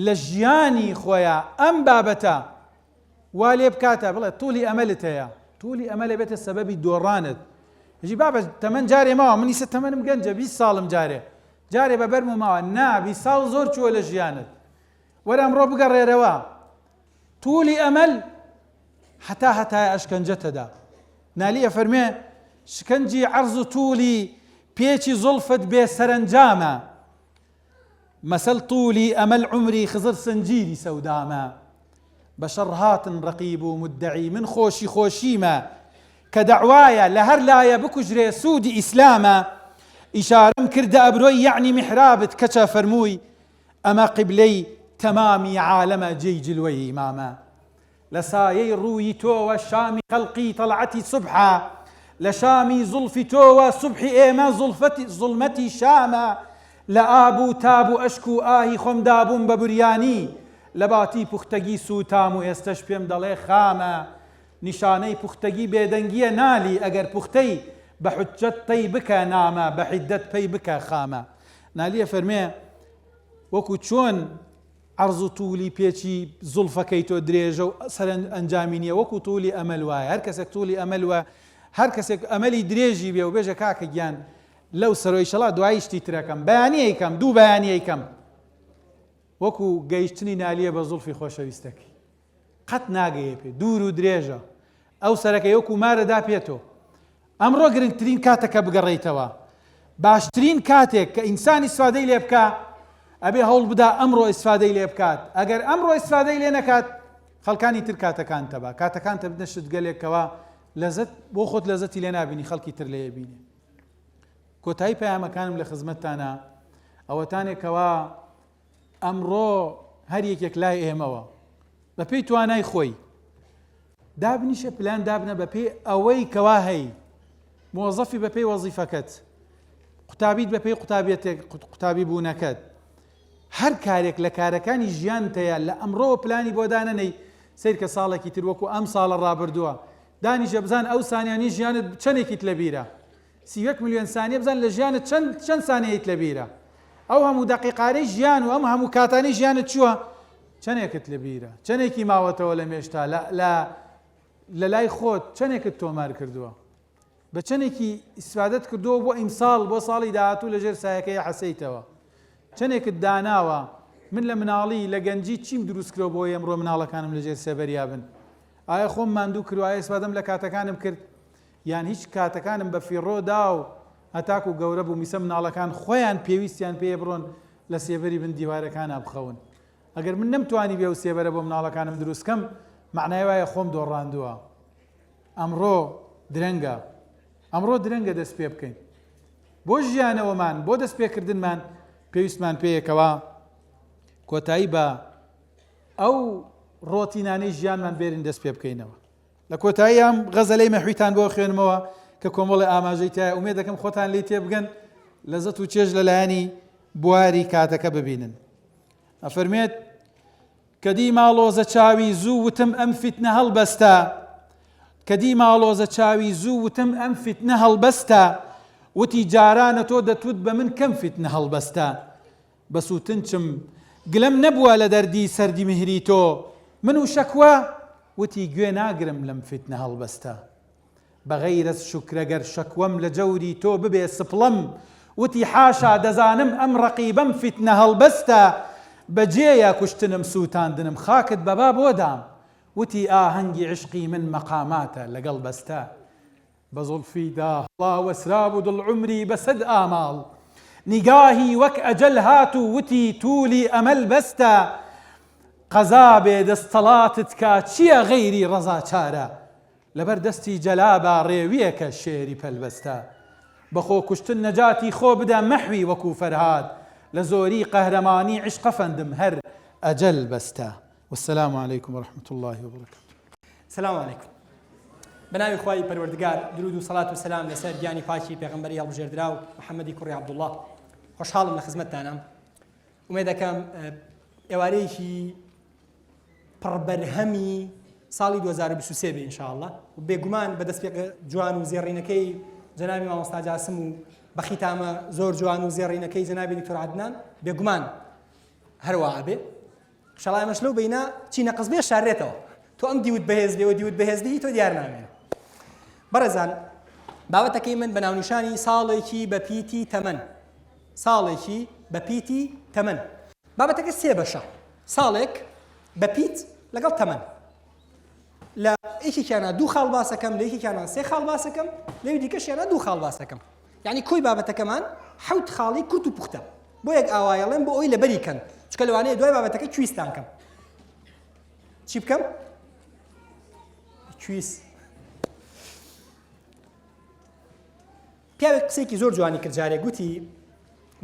لە ژیانی خۆیان ئەم بابەتە وا لێ بکاتە بڵێ توولی ئەمەلت هەیە توولی ئەمەلە بێتە سەبەبی دۆڕانت هەژی بابە تەمەن جارێ ماوە منیسە تەمەنم گەنجە 20 ساڵم جارێ بەبەرم و ماوە نا 20 ساڵ زۆر چووە لە ژیانت وەرە ئەمڕۆ بگەڕێرەوە توولی ئەمەل هەتا ئەشکەنجەتەدا نالیە فەرمێ شکنجی عەرز و توولی پێچی زوڵفت بێ سەرنجامە مەسەل توولی ئەمەل عمری خزر سنجیری سەودامە بەشەڕ هاتن ڕەقیب و مدعی من خۆشیمە کە دەعوایە لە هەر لایە بکوژرێ سوودی ئیسلامە ئیشارەم کردە ئەبرۆی یعنی میحرابت کەچە فەرمووی ئەمە قیبلەی تەمامی عالەمە جێی جلوەی ئیمامە لە سایەی ڕووی تۆوە شامی خەڵقی تەڵعەتی سوبحە لە شامی زوڵفی تۆوە سوبحی ئێمە زوڵمەتی شامە لە ئاب و تاب و ئەشک و ئاهی خۆم دابووم بە بوریانی لە باتی پوختەگی سوتام و ئێستش پێم دەڵێ خامە نیشانەی پوختەگی بێدەنگیە نالی ئەگەر پوختەی بە حجەت پەی بکە نامە بە حیدەت پەی بکە خامە نالیە فەرمێ وەکو چۆن عەرز و توولی پێچی زوڵفەکەی تۆ درێژە و سەر ئەنجامی نییە وەکو توولی ئەمەل وایە هەر کەسێک توولی ئەمەل وە هەر کەسێک ئەمەلی درێژی بێ و بێژە کاکە گیان لەو سەرۆی شەڵا دوایی شتی ترەکەم بەیانیەکەم دوو بەیانیەکەم وەکو گەیشتنی نالیە بە زوڵفی خۆشەویستەکەی قەت ناگەیە پێ دوور و درێژە ئەو سەرەکەی وەکو مارەدا پێێتەوە ئەمڕۆ گرنگترین کاتەکە بگەڕێیتەوە باشترین کاتێک کە ئینسانی ئیسفادەی لێ بکە ئەبێ هەوڵ بدا ئەمڕۆ ئیسفادەی لێ بکات ئەگەر ئەمڕۆ ئیسفادەی لێ نەکات خەڵکانی تر کاتەکان تەبا کاتەکان تەبنە شت گەلێکەوە لەزەت بۆ خۆت لەزەتی لێ نابینی خەڵکی تر لێ بینێ کۆتایی پەیامەکانم لە خزمەتتانە ئەوەتانێکەوە ئەمڕۆ هەر یەکێک لای ئێمەوە بە پێی توانای خۆی دابنیشە پلان دابنە بە پێی ئەوەی کەوا هەی مۆزەفی بە پێی وەزیفەکەت قوتابیت بە پێی قوتابی بوونەکەت هەر کارێک لە کارەکانی ژیانتەیە لە ئەمڕۆ پلانی بۆ دانەنەی سیرکە ساڵێکی تر وەکو ئەم ساڵە ڕابردووە دانیشە بزان ئەو سانیانی ژیانت چەندێکیت لە بیرە 31 ملیۆن سانیە بزان لە ژیانت چەند سانەیەت لە بیرە ئەو هەموو دەقیقارەی ژیان و ئەم هەموو کاتانی ژیانت چووە چەندێکت لە بیرە چەندێکی ماوەتەوە لە مێشتا لە لای خۆت چەندێکت تۆمار کردووە بە چەندێکی ئیسفادەت کردووە بۆ ئیمساڵ بۆ ساڵی داهاتوو لەژێر سایەکەی حەسەیتەوە چەندێکت داناوە من لە مناڵی لە گەنجی چیم دروستکرەوە بۆ ئەمڕۆ مناڵەکانم لەژێر سێبەریا بن ئایا خۆم ماندوو کردوایە ئیسفادەم لە کاتەکانم کرد یان هیچ کاتەکانم بە فیڕۆدا و هەتاک و گەورە بوو میسە مناڵەکان خۆیان پێویستیان پێ بڕۆن لە سێبەری بن دیوارەکان بخەون ئەگەر من نەمتوانی بێ و سێبەرە بۆ مناڵەکانم دروستکەم معنای وایە خۆم دۆڕاندووە ئەمڕۆ درەنگە دەست پێ بکەین بۆ ژیانەوەمان بۆ دەست پێکردنمان پێویستمان پێیەکەوە کۆتایی بە ئەو ڕۆتینانەی ژیانمان بێرین دەست پێ بکەینەوە لە کۆتایی ئەم غەزەلەی مەحویتان بۆ خوێنمەوە کە کۆمەڵی ئاماژەی تایە ئومێد دەکەم خۆتان لێی تێبگەن لەزەت و چێژ لەلایەنی بواری کاتەکە ببینن ئەفەرمێت کە دی ماڵۆزە چاوی زوو وتم ئەم فیتنە هەڵبەستە کە دی ماڵۆزە چاوی زوو وتم ئەم فیتنە هەڵبەستە وتی جارانە تۆ دەتوت بە من کەم فیتنە هەڵبەستە بەسووتنچم گلەم نەبووە لە دەردی سەردی مهری تۆ من و شەکوە وتی گوێ ناگرم لەم فیتنە هەڵبەستە بەغەیرە شوکرەگەر شەکوەم لە جەوری تۆ ببێ سپڵەم وتی حاشا دەزانم ئەم ڕەقیبەم فیتنە هەڵبەستە بەجێیە کوشتنم سووتاندنم خاکت بەبا بۆدام وتی ئاهەنگی عشقی من مەقاماتە لەگەڵ بەستە بە زوڵفی داهڵا وەسراب و دڵعومری بەسەد ئاماڵ نیگاهی وەک ئەجەل هات و وتی توولی ئەمەل بەستە قەزا بێ دەستەڵاتت کا چییە غەیری ڕەزا چارە لەبەر دەستی جەلابە ڕێویەکە شێری پەلبەستە بەخۆ کوشتن نەجاتی خۆ بدە مەحوی وەکو فەرهاد لە زۆری قەهرەمانی عشقە فەندم هەر ئەجەل بەستە والسلام عليكم ورحمة الله وبركاته. السلام عليكم. بناوی خوای پەروەردگار درود و سەڵات و سەلام لەسەر گیانی پاکی پێغەمبەری هەڵبژێردراو محەممەدی کوڕی عەبدوڵڵاه خۆشحاڵم لە خزمەتتانە ومێ دەکەم ئێوارەیەکی پڕبەرهەمی ساڵی 2023 بێ ئینشاءالله و بێگومان بەدەست پێ جوان و زێڕینەکەی جەنابی مامۆستا جاسم و بەخیتامە زۆر جوان و زێڕینەکەی جەنابی دکتۆر عەدنان بێگومان هەروەها بێ شڵای مەش لەو بینە چی نەقز بێ شارێتەوە تۆ ئەم دیوت بەهێز بێ و دیوت بەهێزدی تۆ دیار نامێنە بەڕێزان بابەتەکەی من بە ناونیشانی ساڵێکی بە پیتی تەمەن ساڵێکی بە پیتی تەمەن بابەتەکە سێ بەشە ساڵێک بە پیت لەگەڵ تەمەن لە یەکێکیانە دوو خاڵ باسەکەم لە یەکێکیانە سێ خاڵ باسەکەم لەوی دیکەشیانە دوو خاڵ باسەکەم یعنی کۆی بابەتەکەمان حەوت خاڵی کورت و پوختە بۆ یەک ئاوایەڵێم بۆ ئەوی لەبەری کەن چکە لەوانەیە دوای بابەتەکە کویستان کەم چی بکەم؟ کویست پیاوێک قسێکی زۆر جوانی کرد جارێک گوتی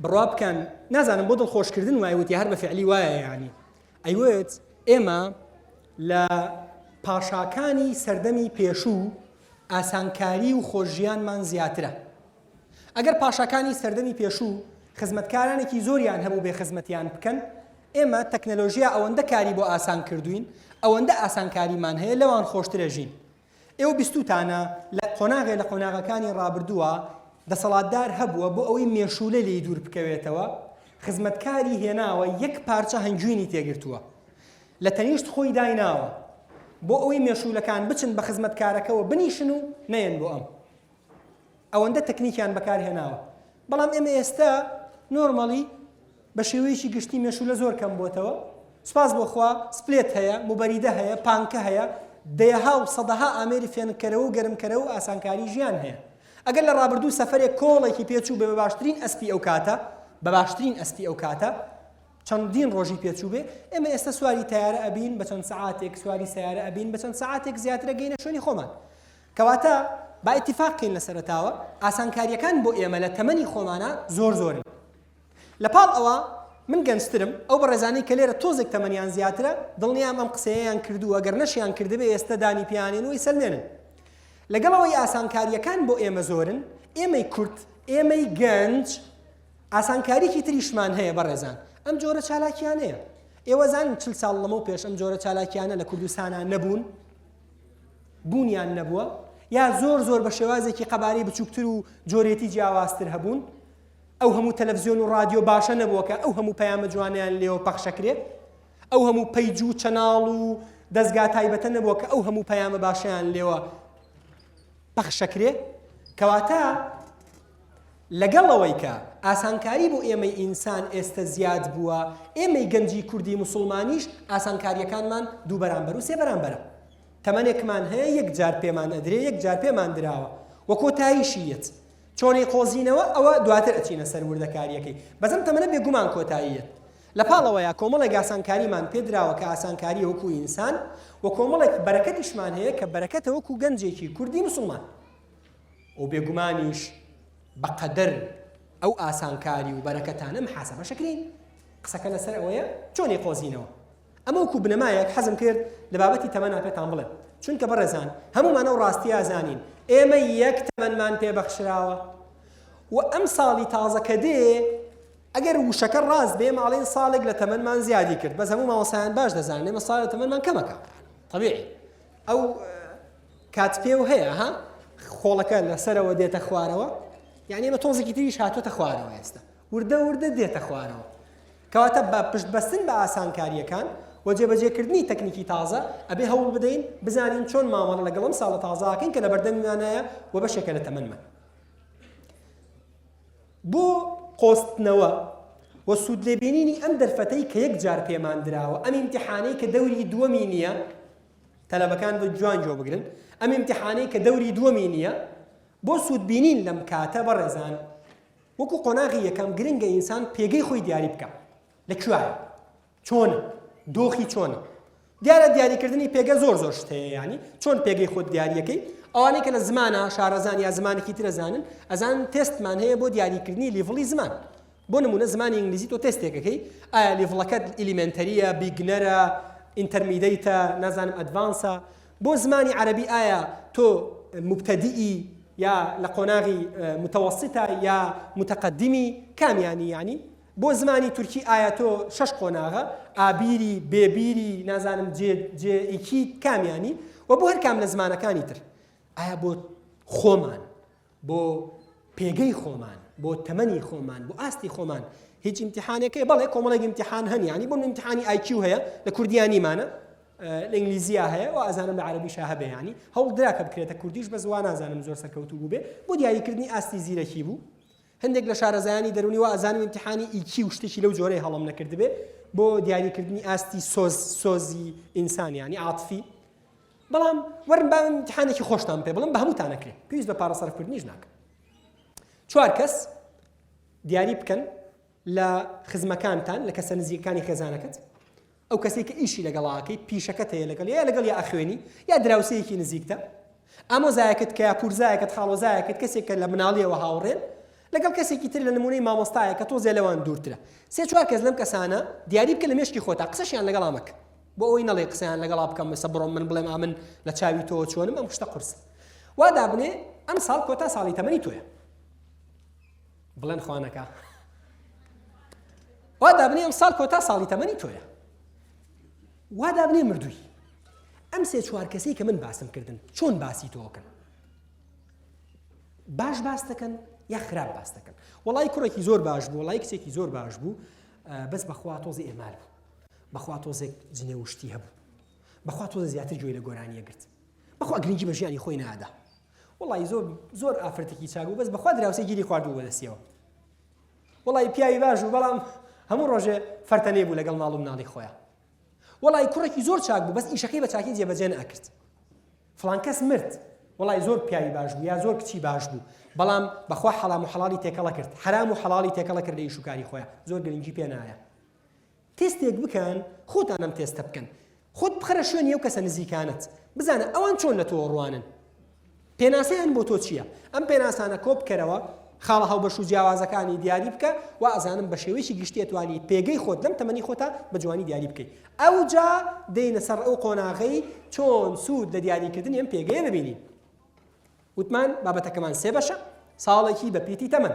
بڕوا بکەن نازانم بۆ دڵخۆشکردن وایە وتی هەر بە فعلی وایە یعنی ئەیوێت ئێمە لە پاشاکانی سەردەمی پێشوو ئاسانکاری و خۆشییانمان زیاترە ئەگەر پاشاکانی سەردەمی پێشوو خزمەتکارانێکی زۆریان هەبوو بێ خزمەتیان بکەن ئێمە تەکنەلۆژیا ئەوەندە کاری بۆ ئاسان کردوین ئەوەندە ئاسانکاریمان هەیە لەوان خۆشترە ژین ئێوە بیستوتانە لە قۆناغێ لە قۆناغەکانی ڕابردووە دەسەڵاتدار هەبووە بۆ ئەوەی مێشولە لێی دوور بکەوێتەوە خزمەتکاری هێناوە یەک پارچە هەنگوینی تێگرتووە لە تەنیشت خۆی دایناوە بۆ ئەوەی مێشولەکان بچن بە خزمەتکارەکەەوە بنیشن و نەیەن بۆ ئەوەندە تەکنیکیان بەکارهێناوە بەڵام ئێمە ئێستا نۆرمەڵی بە شێوەیەکی گشتی مێشولە زۆر کەم بۆتەوە سپاس بۆخوا سپلێت هەیە موبەریدە هەیە پانکە هەیە دەیەها و سەدەها ئامێری فێنکەرەوە و گەرمکەرەوە و ئاسانکاری ژیان هەیە ئەگەر لە ڕابردوو سەفەرێک کۆڵێکی پێچوو بێ بە باشترین ئەسپی ئەو کاتە چەندین ڕۆژی پێچوو بێ ئێمە ئێستا سواری تەیارە ئەبین بە چەند سەعاتێک سواری سەیارە ئەبین بە چەند سەعاتێک زیاترە گەینە شوێنی خۆمان کەواتە با ئیتیفاقین لە سەرەتاوە ئاسانکاریەکان بۆ ئێمە لە تەمەنی خۆمانە زۆرن لەپاڵ ئەوە من گەنجترم ئەو بە ڕێزانەی کە لێرە تۆزێک تەمەنیان زیاترە دڵنیام ئەم قسەیەیان کردووە گەر نەشیان کردبێ ئێستا دانی پیانێن و ئیسەلمێنن لەگەڵەوەی ئاسانکاریەکان بۆ ئێمە زۆرن ئێمەی کورت ئێمەی گەنج ئاسانکاریکی تریشمان هەیە بەڕێزان ئەم جۆرە چالاکیان هەیە ئێوە زانین 40 ساڵ لەمە پێش ئەم جۆرە چالاکیانە لە کوردستانە نەبوون بوونیان نەبووە یا زۆر بە شێوازێکی قەبارەی بچووکتر و جۆرێتی جیاوازتر هەبوون ئەو هەموو تەلەڤیزیۆن و رادیۆ باشە نەبووە کە ئەو هەموو پەیامە جوانیان لێوە پەخشەکرێت ئەو هەموو پەیج و چەناڵ و دەستگا تایبەتە نەبووە کە ئەو هەموو پەیامە باشیان لێوە پەخشەکرێت کەواتە لەگەڵەوەی کە ئاسانکاری بۆ ئێمەی ئینسان ئێستا زیاد بووە ئێمەی گەنجی کوردی موسڵمانیش ئاسانکاریەکانمان دوو بەرامبەر و سێ بەرامبەرە تەمەنێکمان هەیە یەک جار پێمان ئەدرێ یەک جار پێمان دراوە وە کۆتاییشیت چۆنی قۆزینەوە ئەوە دواتر ئەچینە سەر وردەکاریەکەی بەزەم تەمەنە بێگومان کۆتاییت لە پاڵەوەیە کۆمەڵێک ئاسانکاریمان پێدراوە کە ئاسانکاری وەکو ئینسان و کۆمەڵێک بەرەکەتیشمان هەیە کە بەرەکەتە وەکو گەنجێکی کوردی موسڵمان و بێگومانیش بەقەدەر ئەو ئاسانکاری و بەرەکەتانە محاسەبە شەکرین قسەکە لەسەر ئەوەیە چۆنی قۆزینەوە ئەمە وەکو بنەمایەک حەزم کرد لە بابەتی تەمەنا پێتان بڵێم چونکە بەڕێزان هەمومانە و ڕاستی ئازانین ئێمە یەک تەمەنمان پێبەخشراوە و ئەم ساڵی تازە کە دێ ئەگەر وشەکە ڕاست بێ ماڵین ساڵێک لە تەمەنمان زیادی کرد بەس هەموو مامۆسایان باش دەزانن ئێمە ساڵ لە تەمەنمان کەمەکە طبیعی ئەو کات پێ و هەیە ها خۆڵەکە لەسەرەوە دێتە خوارەوە یعنی ئێمە تۆزێکی تریش هاتوۆتە خوارەوە ئێستا وردە دێتە خوارەوە کەواتە بە پشت بەستن بە ئاسانکاریەکان و جێبەجێکردنی تەکنیکی تازە ئەبێ هەوڵ بدەین بزانین چۆن مامەڵە لەگەڵم ساڵە تازاکەین کە لە بەردەمیانایە و بەشێکە لە تەمەنمان بۆ قۆستنەوە و سوود لێبێنینی ئەم دەرفەتەی کە یەک جار پێمان دراوە ئەم ئیمتیحانەی کە دەوری دووەمی نییە تەلەبەکان بە جوان جۆ بگرن ئەم ئیمتیحانەی کە دەوری دووەمی نییە بۆ سوودبینین لەم کاتە بەڕێزان وەکو قۆناغی یەکەم گرنگە ئینسان پێگەی خۆی دیاری بکە لەکوایە چۆنە دۆخی چۆنە دیارە دیاریکردنی پێگە زۆر شتەیە ینی چۆن پێگەی خۆت دیاریەکەی ئەوانەی کە لە زمانە شارەزان یا زمانێکی ترەزانن ئەزان تێستمان هەیە بۆ دیاریکردنی لیڤڵی زمان بۆ نمونە زمانی ئینگلیزی تۆ تێستێکەکەی ئایا لیڤڵەکەت ئیلیمنتەریە بیگنەرە ئینتەرمیدەیتە نازانم ئەدڤانسە بۆ زمانی عەرەبی ئایا تۆ مبتەدیئی یا لە قۆناغی متەوەسطە یا متەقەدیمی کامیانی یعنی بۆ زمانی تورکی ئایا تۆ 6 قۆناغە ئابیری بێبیری نازانم جێئیکی کامیانی و بۆ هەر کام لە زمانەکانی تر ئایا بۆ خۆمان بۆ پێگەی خۆمان بۆ تەمەنی خۆمان بۆ ئاستی خۆمان هیچ ئیمتیحانێکی بەڵێ کۆمەڵێک ئیمتیحان هەن ینی بۆ ئیمتیحانی IQ هەیە لە کوردیانیمانە لە ئینگلیزیە هەیە و ئازانم لە عەرەبیشا هەبێ ینی هەوڵ دراکە بکرێتە کوردیش بە زوان نازانم زۆر سەرکەوتوو بوو بێ بۆ دیاریکردنی ئاستی زیرەکی بوو هەندێک لە شارەزایانی دەرونی و ئازانم ئیمتیحانی EQ و شتێکی لەو جۆرەی هەڵم نەکردبێ بۆ دیاریکردنی ئاستی سۆزی ئینسانیانی عاتفی بەڵام وەرن با ئیمتیحانێکی خۆشتان پێ بڵم بە هەمووتان نەکرێت پێویست بە پارە سەرفکردنیش ناکە 4 کەس دیاری بکەن لە خزمەکانتان لە کەسە نزیکەکانی خێزانەکەت ئەو کەسێک کە ئیشی لەگەڵاکەی پیشەکەت هەیە لەگەڵ یا لەگەڵ یا ئەخوێنی یا دراوسەیەکی نزیکتە ئامۆزایەکت کە یا پورزایەکەت خاڵۆزایەکەت کەسێک کە لە مناڵیەوە هاوڕێن لەگەڵ کەسێکی تر لە نمونەی مامۆستایە کە تۆ زێلەوان دوورترە 3-4 کەس لەم کەسانە دیاری بکە لە مێشکی خۆتا قسەشیان لەگەڵا مەکە بۆ ئەوی نەڵێ قسەیان لەگەڵا بکەم مەسە بڕۆم من بڵێم ئامن لە چاوی تۆ چۆنم ئەم شتە قورس وا دابنێ ئەم ساڵ کۆتا ساڵی تەمەنی تۆیە بڵێن خوانەکە وا دابنێ ئەم ساڵ کۆتا ساڵی تەمەنی تۆیە وا دابنێ مردووی ئەم 3-4 کەسەی کە من باسم کردن چۆن باسی تۆکەن باش باس دەکەن یا خراپ باس دەکەن وڵای کوڕێکی زۆر باش بوو وڵای کچێکی زۆر باش بوو بەس بەخوا تۆزی ئێمال بوو بەخوا تۆزێک جنێ وشتی هەبوو بەخوا تۆزە زیاتر گوێی لە گۆرانیە گرت بەخوا گرنگی بە ژیانی خۆی نادا وڵی زۆر ئافرەتێکی چاک بوو بەس بەخوا دراوسەی گیری خواردوو بەدەستیەوە وڵی پیاوی باش بوو بەڵام هەموو ڕۆژێ فەرتەنێ بوو لەگەڵ ماڵ و مناڵی خۆیان وڵی کوڕێکی زۆر چاک بوو بەس ئیشەکەی بە چاکی جێبەجێ نەکرد فڵان کەس مرد وڵی زۆر پیاوی باش بوو یا زۆر کچی باش بوو بەڵام بەخوا حەڵام و حەڵالی تێکەڵە کرد حرام و حەڵالی تێکەڵە کرد لە ئیشوکاری خۆیان زۆر گرنگی پێ نایە تێستێک بکەن خۆتان ئەم تێستە بکەن خۆت بخەرە شوێنی ئەو کەسە نزیکانت بزانە ئەوان چۆن لە تۆ ڕوانن پێناسەیان بۆ تۆ چییە ئەم پێناسانە کۆ بکەرەوە خاڵە هەڵبەش و جیاوازەکانی دیاری بکە و ئەزانم بە شێوەیەکی گشتی توانی پێگەی خۆت لەم تەمەنی خۆتا بە جوانی دیاری بکەیت ئەو جا دێنە سەر ئەو قۆناغەی چۆن سوود لە دیاریکردنی ئەم پێگەیە ببینین وتمان بابەتەکەمان 3 بەشە ساڵێکی بە پێتی تەمەن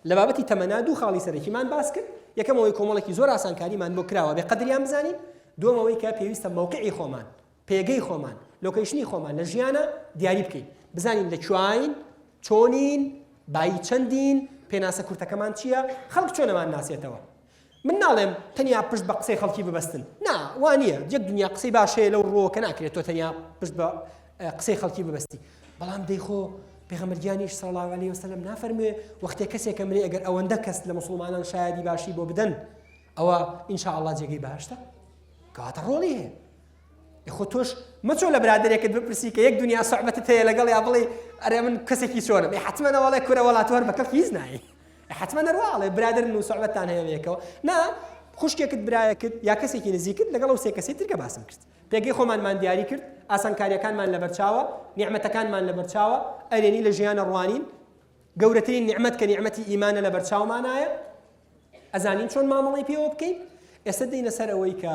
لە بابەتی تەمەنا 2 خاڵی سەرەکیمان باس کرد یەکەمەوەی کۆمەڵێکی زۆر ئاسانکاریمان بۆ کراوە بێ قەدریان بزانین دووەمەوەی کە پێویستە مووقعی خۆمان پێگەی خۆمان لۆکیشنی خۆمان لە ژیانە دیاری بکەین بزانین لەکوێین چۆنین بای چەندین پێناسە کورتەکەمان چییە خەڵک چۆنەمان ناسێتەوە من ناڵێم تەنیا پشت بە قسەی خەڵکی ببەستن نا وانە یەک دنیا قسەی باشەیە لەو ڕۆکە ناکرێت تۆ تەنیا پشت بە قسەی خەڵکی ببەستی بەڵام دەیخۆ پێغەمبەرگیانیش صلی الله علیه وسلم نافەرموێ وەختێ کەسێکە مرێ ئەگەر ئەوەندە کەس لە موسڵمانان شایەدی باشی بۆ بدەن ئەوە ئینشاءالله جێگەی باشتە کەواتە ڕۆڵی هەیە خۆ تۆش مەچۆ لە برادێکت بپرسی کە یەک دنیا سوحبەتت هەیە لەگەڵ یا بڵێ ئەرێ من کەسێکی چۆنم حتممە وڵێ کورە وڵات هەر بە کەف هیچ نایە حتممە نەرواڵێ برادرن و سوحبەتتان هەیە لەیەکەوە نا خوشکێکت برایەکت یا کەسێکی نزیکت لەگەڵ ئەو سێ کەسێ ترکە باسم کرد پێگەی خۆمانمان دیاری کرد ئاسانکاریەکانمان لەبەرچاوە نیعمەتەکانمان لەبەرچاوە ئەرێنی لە ژیانە ڕوانین گەورەترین نیعمەت کە نیعمەتی ئیمانە لەبەرچاومانایە ئەزانین چۆن مامەڵەی پێوە بکەین ئێستا دێینە سەر ئەوەی کە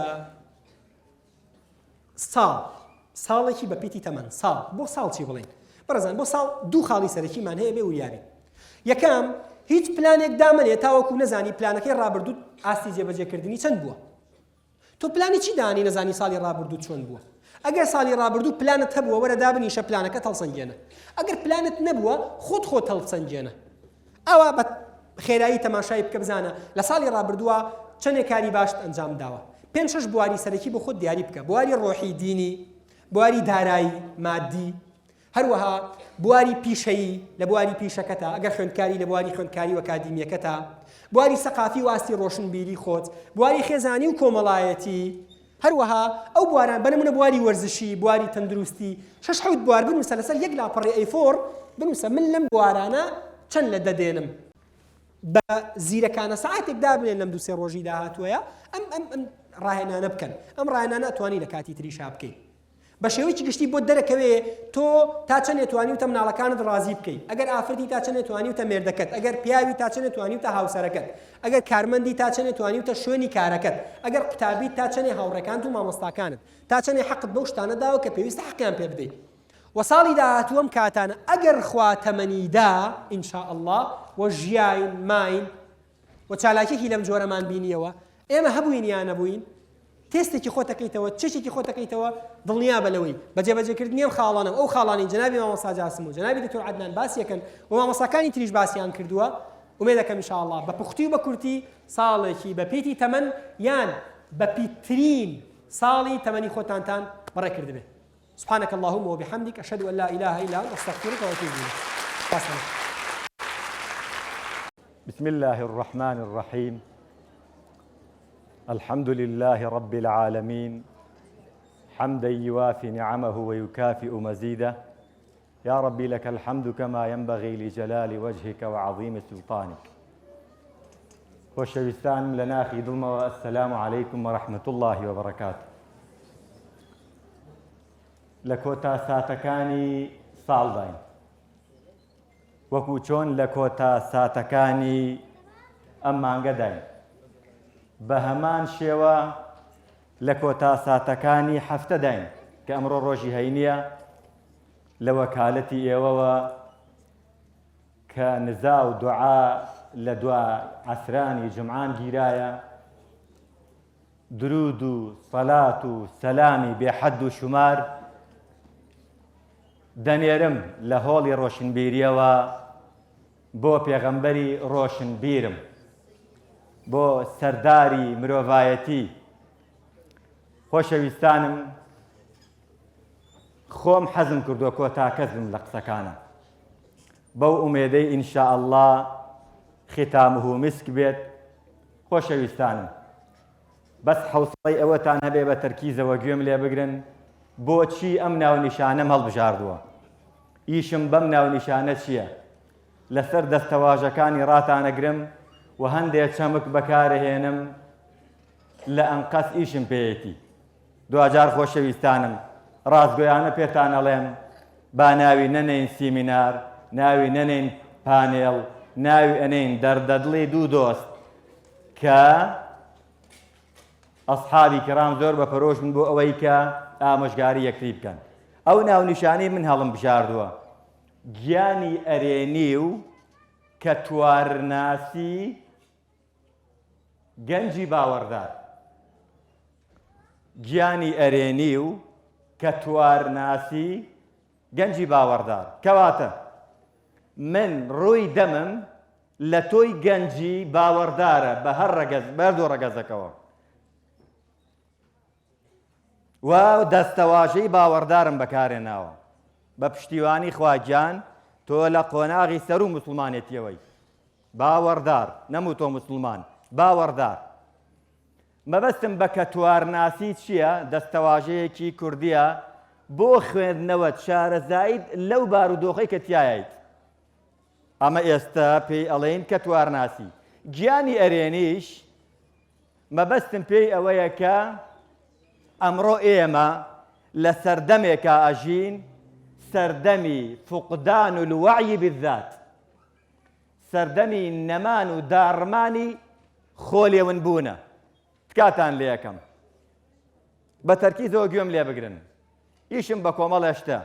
ساڵێکی بە پیتی تەمەن ساڵ بۆ ساڵ چی بڵێن بەڕێزان بۆ ساڵ دوو خاڵی سەرەکیمان هەیە بێ وریابی یەکەم هیچ پلانێک دامنێ تاوەکو نەزانی پلانەکەی ڕابردوو ئاستی جێبەجێکردنی چەند بووە تۆ پلانی چی دانی نەزانی ساڵی ڕابردوو چۆن بووە ئەگەر ساڵی ڕابردوو پلانت هەبووە وەرە دابنیشە پلانەکە هەڵسەنگێنە ئەگەر پلانت نەبووە خۆت هەڵسەنگێنە ئەوە بە خێرایی تەماشای بکە بزانە لە ساڵی ڕابردووە چەندێک کاری باشت ئەنجام داوە 5-6 بواری سەرەکی بۆ خۆت دیاری بکە بواری ڕۆحی دینی بواری دارایی مادی هەروەها بواری پیشەیی لە بواری پیشەکەتە ئەگەر خوێندکاری لە بواری خوێندکاری و ئەکادیمیەکەتە بواری سەقافی و ئاستی ڕۆشنبیری خۆت بواری خێزانی و کۆمەڵایەتی هەروەها ئەو بواران بەنمونە بواری وەرزشی بواری تەندروستی 6-7 بوار بنووسە لەسەر یەک لاپەڕی ئەیفۆر بنووسە من لەم بوارانە چەند لە دەدێنم بە زیرەکانە ساعتێک دابنێن لەم 2-3 ڕۆژی داهاتووەیە ئەم ڕاهێنانە بکەن ئەم ڕاهێنانە ئەتوانی لە کاتی تریشا بکەین بە شێوەیەکی گشتی بۆ دەرەکەوێ تۆ تا چەند نێتوانی وتە مناڵەکانت ڕازی بکەیت ئەگەر ئافرەتی تا چەند نێتوانی وتە مێردەکەت ئەگەر پیاوی تا چەند نێتوانی وتە هاوسەرەکەت ئەگەر کارمەندی تا چەند نێتوانی وتە شوێنی کارەکەت ئەگەر قوتابیت تا چەند هاوڕێکانت و مامۆستاکانت تا چەند حەقت بەو شتانە داوە کە پێویستە حەقیان پێ بدەیت و ساڵی داهاتووەم کاتانە ئەگەر خوا تەمەنیدا ئینشاءالله و ژیاین ماین و چالاکێکی لەم جۆرەمان بینیەوە ئێمە هەبووین یان نەبووین تێستێکی خۆتەکەیتەوە چێشێکی خۆتەکەیتەوە دڵنیا بەلەوەی بەجێبەجێکردنیەم خاڵانە ئەو خاڵانی جەنابی مامۆستا جاسم و جەنابی دکتۆر عەدنان باسیەکەن و مامۆستاکانی تریش باسییان کردووە ومێ دەکەم ئینشاءالله بە پوختی و بە کورتی ساڵێکی بە پیتی تەمەن یان بە پیتترین ساڵی تەمەنی خۆتانتان بەڕێکرد بێت سبحانك اللهم وبحمدك أشهد أن لا إله إلا أنت أستغفرك وأتوب إليك. بسم الله الرحمن الرحيم. الحمد لله رب العالمين حمدا يوافي نعمه ويكافئ مزيده. يا ربي لك الحمد كما ينبغي لجلال وجهك وعظيم سلطانك. وشوستان لناخي ظلم والسلام عليكم ورحمة الله وبركاته. لكوتا ساتكاني سالدين وەکو چۆن لە کۆتا ساتەکانی ئەم مانگەداین بە هەمان شێوە لە کۆتا ساتەکانی هەفتەداین کە ئەمڕۆ ڕۆژی هەینیە لە وەکالەتی ئێوەوە کە نزا و دوعا لە دوا عەسرانی جمعان گیرایە درود و سەلات و سەلامی بێحەد و شومار دەنێرم لە هۆڵی ڕۆشنبیریەوە بۆ پێغەمبەری ڕۆشنبیرم بۆ سەرداری مرۆڤایەتی خۆشەویستانم خۆم حەزم کردووە کۆتاکەزم لە قسەکانە بەو ئومێدەی ئینشاءالله ختامه مسک بێت خۆشەویستانم بەس حوسڵەی ئەوەتان هەبێ بە تەرکیزەوە گوێم لێ بگرن بۆچی ئەم ناونیشانەم هەڵبژاردووە ئیشم بەم ناونیشانە چییە لەسەر دەستەواژەکانی ڕاتانەگرم و هەندێک چەمک بەکارهێنم لە ئەنقەس ئیشم پێیەتی دوجار خۆشەویستانم ڕاستگۆیانە پێتان ئەڵێم با ناوی نەنێین سیمینار ناوی نەنێین پانێڵ ناوی ئەنێین دەردەدڵی دوو دۆست کە ئەسحابی کرام زۆر بەپەرۆشن بۆ ئەوەی کە ئامۆژگاری یەکتری بکەن ئەو ناونیشانەی من هەڵم بژاردووە گیانی ئەرێنی و کە توارناسی گەنجی باوەڕدار گیانی ئەرێنی و کە توارناسی گەنجی باوەڕدار کەواتە من ڕووی دەمم لە تۆی گەنجی باوەڕدارە بە هەر ڕەگەز بەردوو ڕەگەزەکەوە و دەستەواژەی باوەڕدارم بەکارێناوە بە پشتیوانی خواگیان تۆ لە قۆناغی سەر و موسڵمانێتیەوەی باوەڕدار نەموو تۆ موسڵمان باوەڕدار مەبەستم بە کە توارناسی چییە دەستەواژەیەکی کوردیە بۆ خوێندنەوە شارەزایید لەو بارودۆخەی کە تاییت ئەمە ئێستا پێی ئەڵێن کە توارناسی گیانی ئەرێنیش مەبەستم پێی ئەوەیە کە ئەمڕۆ ئێمە لە سەردەمێکە ئەژین سەردەمی فقدان الوعی بالذات سەردەمی نەمان و داڕمانی خۆلێون بوونە تکاتان لێ یەکەم بە تەرکیزەوە گوێم لێ بگرن ئیشم بە کۆمەڵ هێشتا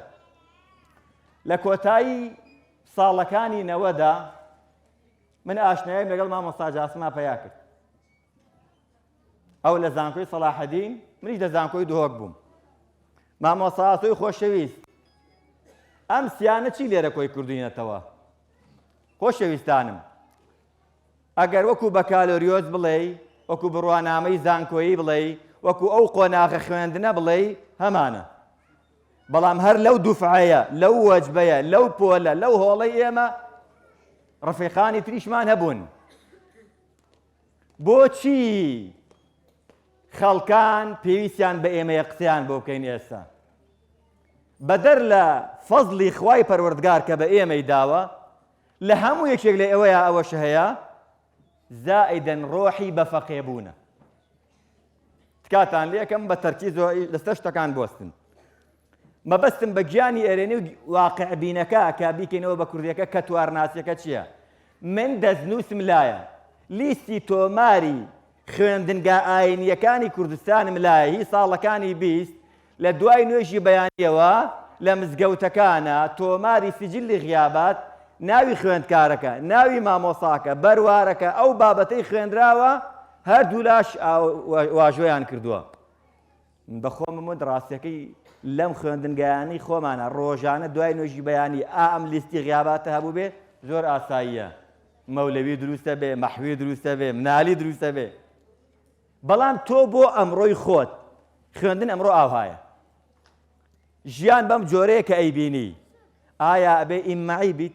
لە کۆتایی ساڵەکانی نەوەدا من ئاشناییم لەگەڵ مامۆستا جاسمە پەیا کرد ئەو لە زانکۆی سەلاحەدین منیش لە زانکۆی دهۆک بووم مامۆستا ئاسۆی خۆشەویست ئەم سیانە چی لێرە کۆی کردوینەتەوە خۆشەویستانم ئەگەر وەکو بەکالۆریۆز بڵێ وەکو بڕوانامەی زانکۆیی بڵێ وەکو ئەو قۆناغە خوێندنە بڵێ هەمانە بەڵام هەر لەو دوفعەیە لەو وەجبەیە لەو پۆلە لەو هۆڵەی ئێمە ڕفیقانی تریشمان هەبوون بۆچی خەڵکان پێویستیان بە ئێمەیە قسەیان بۆ بکەین ئێستا بەدەر لە فەزلی خوای پەروەردگار کە بە ئێمەی داوە لە هەموو یەکێک لە ئەوەیە ئەوەش هەیە زائیدەن ڕۆحی بە فەقێبوونە تکاتان لێکم بە تەرکیزەوە لەسەر شتەکان بۆستن مەبەستم بە گیانی ئەرێنی و واقعبینەکە کە بیکەینەوە بە کوردیەکە کە توارناسیەکە چییە من دەستنووسم لایە لیستی تۆماری خوێندنگا ئاینیەکانی کوردستانم لایە هی ساڵەکانی 20 لە دوای نوێژی بەیانیەوە لە مزگەوتەکانە تۆماری سجلی غیابات ناوی خوێندکارەکە ناوی مامۆساکە بەروارەکە ئەو بابەتەی خوێندراوە هەردوو لاش واژۆیان کردووە بەخۆم وت ڕاستیەکەی لەم خوێندنگایانی خۆمانە ڕۆژانە دوای نوێژی بەیانی ئەم لیستی غیاباتە هەبوو بێ زۆر ئاساییە مەولەوی دروستە بێ مەحوی دروستە بێ منالی دروستە بێ بەڵام تۆ بۆ ئەمڕۆی خۆت خوێندن ئەمڕۆ ئاوهایە ژیان بەم جۆرەیە کە ئەیبینی ئایا ئەبێ ئیممەعی بیت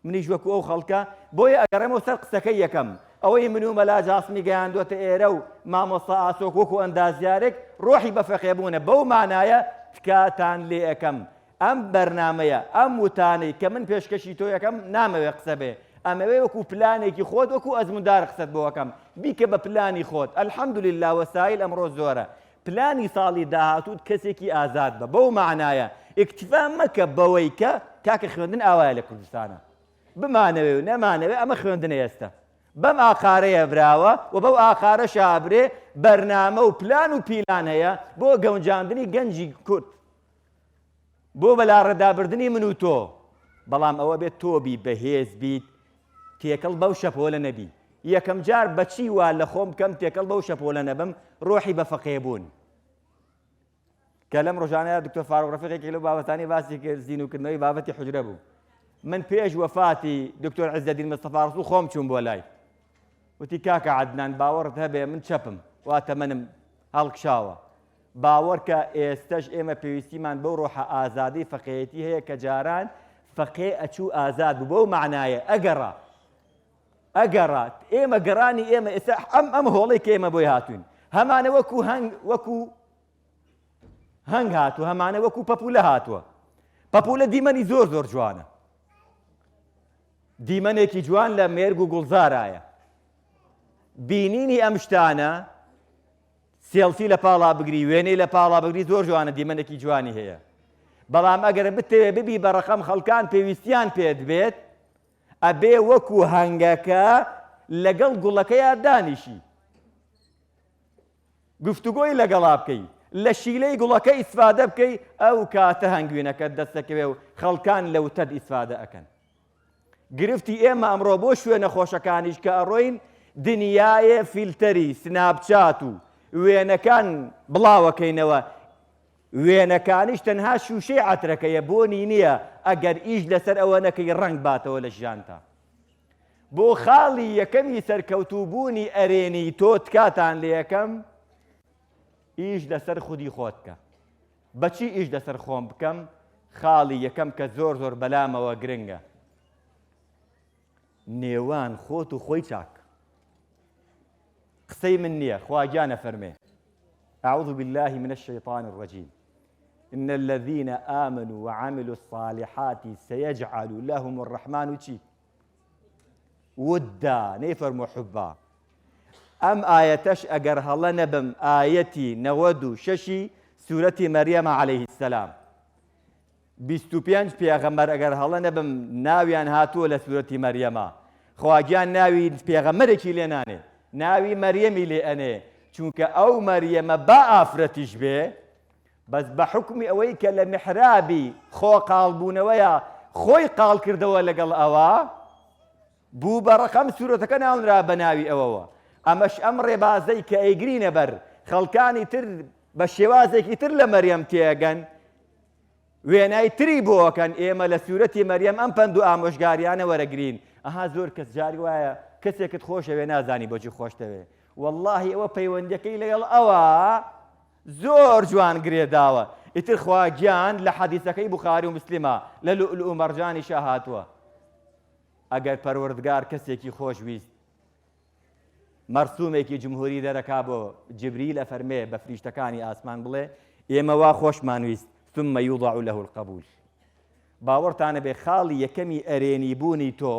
منیش وەکو ئەو خەڵکە بۆیە ئەگەڕێمەوە سەر قسەکەی یەکەم ئەوەی من و مەلا جاسمی گەیاندوتە ئێرە و مامۆستا ئاسۆک وەکو ئەندازیارێک ڕۆحی بەفەقێبوونە بەو مانایە تکاتان لێ ئەەکەم ئەم بەرنامەیە ئەم وتانەی کە من پێشکەشی تۆ یەکەم نامەوێ قسە بێ ئەمەوێ وەکو پلانێکی خۆت وەکو ئەزموندار قسەت بۆەکەم بیکە بە پلانی خۆت ئەلحەمدولله وەسایل ئەمڕۆ زۆرە پلانی ساڵی داهاتووت کەسێکی ئازاد بە بەو معنایە ئیکتیفا مەکە بەوەی کە کاکە خوێندن ئاوایە لە کوردستانە بمانەوێ و نەمانەوێ ئەمە خوێندنە ئێستا بەم ئاخارەیە براوە و بەو ئاخارە شابرێ بەرنامە و پلان و پیلان هەیە بۆ گەونجاندنی گەنجی کورد بۆ بەلاڕەدابردنی من و تۆ بەڵام ئەوە بێت تۆبی بەهێز بیت تێکەڵ بەو شەپۆلە نەبی یەکەم جار بەچی وا لە خۆم کەم تێکەڵ بەو شەپۆلە نەبم ڕۆحی بەفەقێبوون کە لەم ڕۆژانەیە دکتۆر فاروق ڕەفیقێکی لەو بابەتانی باسی کرد زینوکردنەوەی بابەتی حوجرە بوو من پێش وەفاتی دکتۆر عزەدین مستەفا ڕەسوول خۆم چووم بۆ لای وتی کاکە عەدنان باوەڕت هەبێ من چەپم واتە منم هەڵکشاوە باوەڕ کە ئێستەش ئێمە پێویستیمان بەو ڕۆحە ئازادی فەقێیەتی هەیە کە جاران فەقێ ئەچوو ئازاد بوو بەو معنایە ئەگەڕات ئێمە گەڕانی ئێمە ئێستا ئەم هۆڵەی کە ئێمە بۆی هاتوین هەمانە وەکو هەنگ هاتووە هەمانە وەکو پەپولە هاتووە پەپولە دیمەنی زۆر زۆر جوانە دیمەنێکی جوان لە مێرگ و گوڵزارایە بینینی ئەم شتانە سێڵفی لە پاڵا بگری وێنەی لە پاڵا بگری زۆر جوانە دیمەنێکی جوانی هەیە بەڵام ئەگەر بتەوێ ببی بە ڕەقەم خەڵکان پێویستیان پێت بێت ئەبێ وەکو هەنگەکە لەگەڵ گوڵەکەیە دانیشی گفتوگۆی لەگەڵا بکەی لە شیلەی گوڵەکە ئیسفادە بکەی ئەو کاتە هەنگوینەکەت دەستەکەوێ و خەڵکان لەوتەد ئیسفادە ئەکەن گرفتی ئێمە ئەمڕۆ بۆ شوێنە خۆشەکانیش کە ئەڕۆین دنیایە فیلتەری سناپچات و وێنەکان بڵاوەکەینەوە وێنەکانیش تەنها شوشەی عەترەکەیە بۆنی نییە ئەگەر ئیش لەسەر ئەوە نەکەی ڕەنگ باتەوە لە ژیانتا بۆ خاڵی یەکەمی سەرکەوتوبوونی ئەرێنی تۆ تکاتان لە یەکەم ئیش لەسەر خودی خۆت بکە بەچی ئیش لەسەر خۆم بکەم خاڵی یەکەم کە زۆر زۆر بەلامەوە گرنگە نێوان خۆت و خۆی چاک قسەی من نییە خواجانە فەرمێ أعوذ بالله من الشيطان الرجيم إن الذين آمنوا وعملوا الصالحات سيجعل لهم الرحمن ودا نيفرموا حبا أم آيتش أجر هلا نبم آيتي نودو ششي سورة مريم عليه السلام بيستوبيانج بيغمر أجر هلا نبم ناويان هاتو لسورة مريم خواجان ناوي بيغمرك لناني ناوي مريم لأني چونکە ئەو مەریەمە با ئافرەتیش بێ بەس بە حکمی ئەوەی کە لە میحرابی خۆ قاڵبوونەوەیە خۆی قاڵ کردەوە لەگەڵ ئەوە بوو بە ڕەقەم سوورەتەکە ناونرا بە ناوی ئەوەوە ئەمەش ئەم ڕێبازەی کە ئەیگرینە بەر خەڵکانی تر بە شێوازێکی تر لە مەریەم تێگەن وێنای تری بۆکەن ئێمە لە سوورەتی مەریەم ئەم پند و ئامۆژگاریانە وەرەگرین ئەها زۆر کەس جاری وایە کەسێکت خۆشەوێ نازانی بۆچی خۆشتەوێ والله ئەوە پەیوەندەکەی لەگەڵ ئەوە زۆر جوان گرێداوە ئیتر خواگیان لە حەدیثەکەی بوخاری و مسلمە لە لؤلؤ و مەرجانی شا هاتووە ئەگەر پەروەردگار کەسێکی خۆشویست مەرسوومێکی جمهوری دەرەکا بۆ جبریل ئەفەرمێ بە فریشتەکانی ئاسمان بڵێ ئێمە وا خۆشمان ویست ثم يوضع له القبول باوەڕتانە بێ خاڵی یەکەمی ئەرێنی بوونی تۆ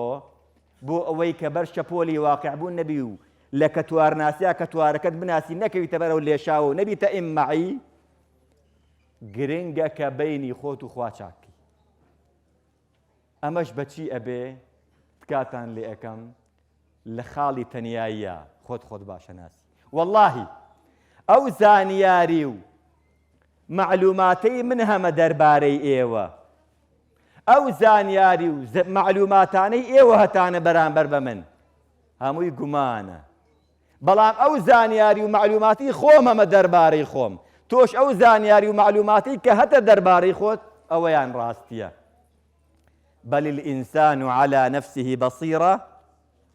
بۆ ئەوەی کە بەر شەپۆلی واقع بوون نەبی و لە کەتوارناسییا کەتوارەکەت بناسی نەکەویتە بەرەو لێشاوە و نەبیتە ئیممەعی گرنگە کە بەینی خۆت و خوا چاکی ئەمەش بەچی ئەبێ تکاتان لێ ئەەکەم لە خاڵی تەنیاییە خۆت باشە ناسی واللهی ئەو زانیاری و معلوماتەی من هەمە دەربارەی ئێوە ئەو زانیاری و معلوماتانەی ئێوە هەتانە بەرامبەر بە من هەمووی گومانە بەڵام ئەو زانیاری و معلوماتی خۆم هەمە دەربارەی خۆم تۆش ئەو زانیاری و معلوماتی کە هەتە دەربارەی خۆت ئەوەیان ڕاستیە بل الإنسان على نفسه بصيرة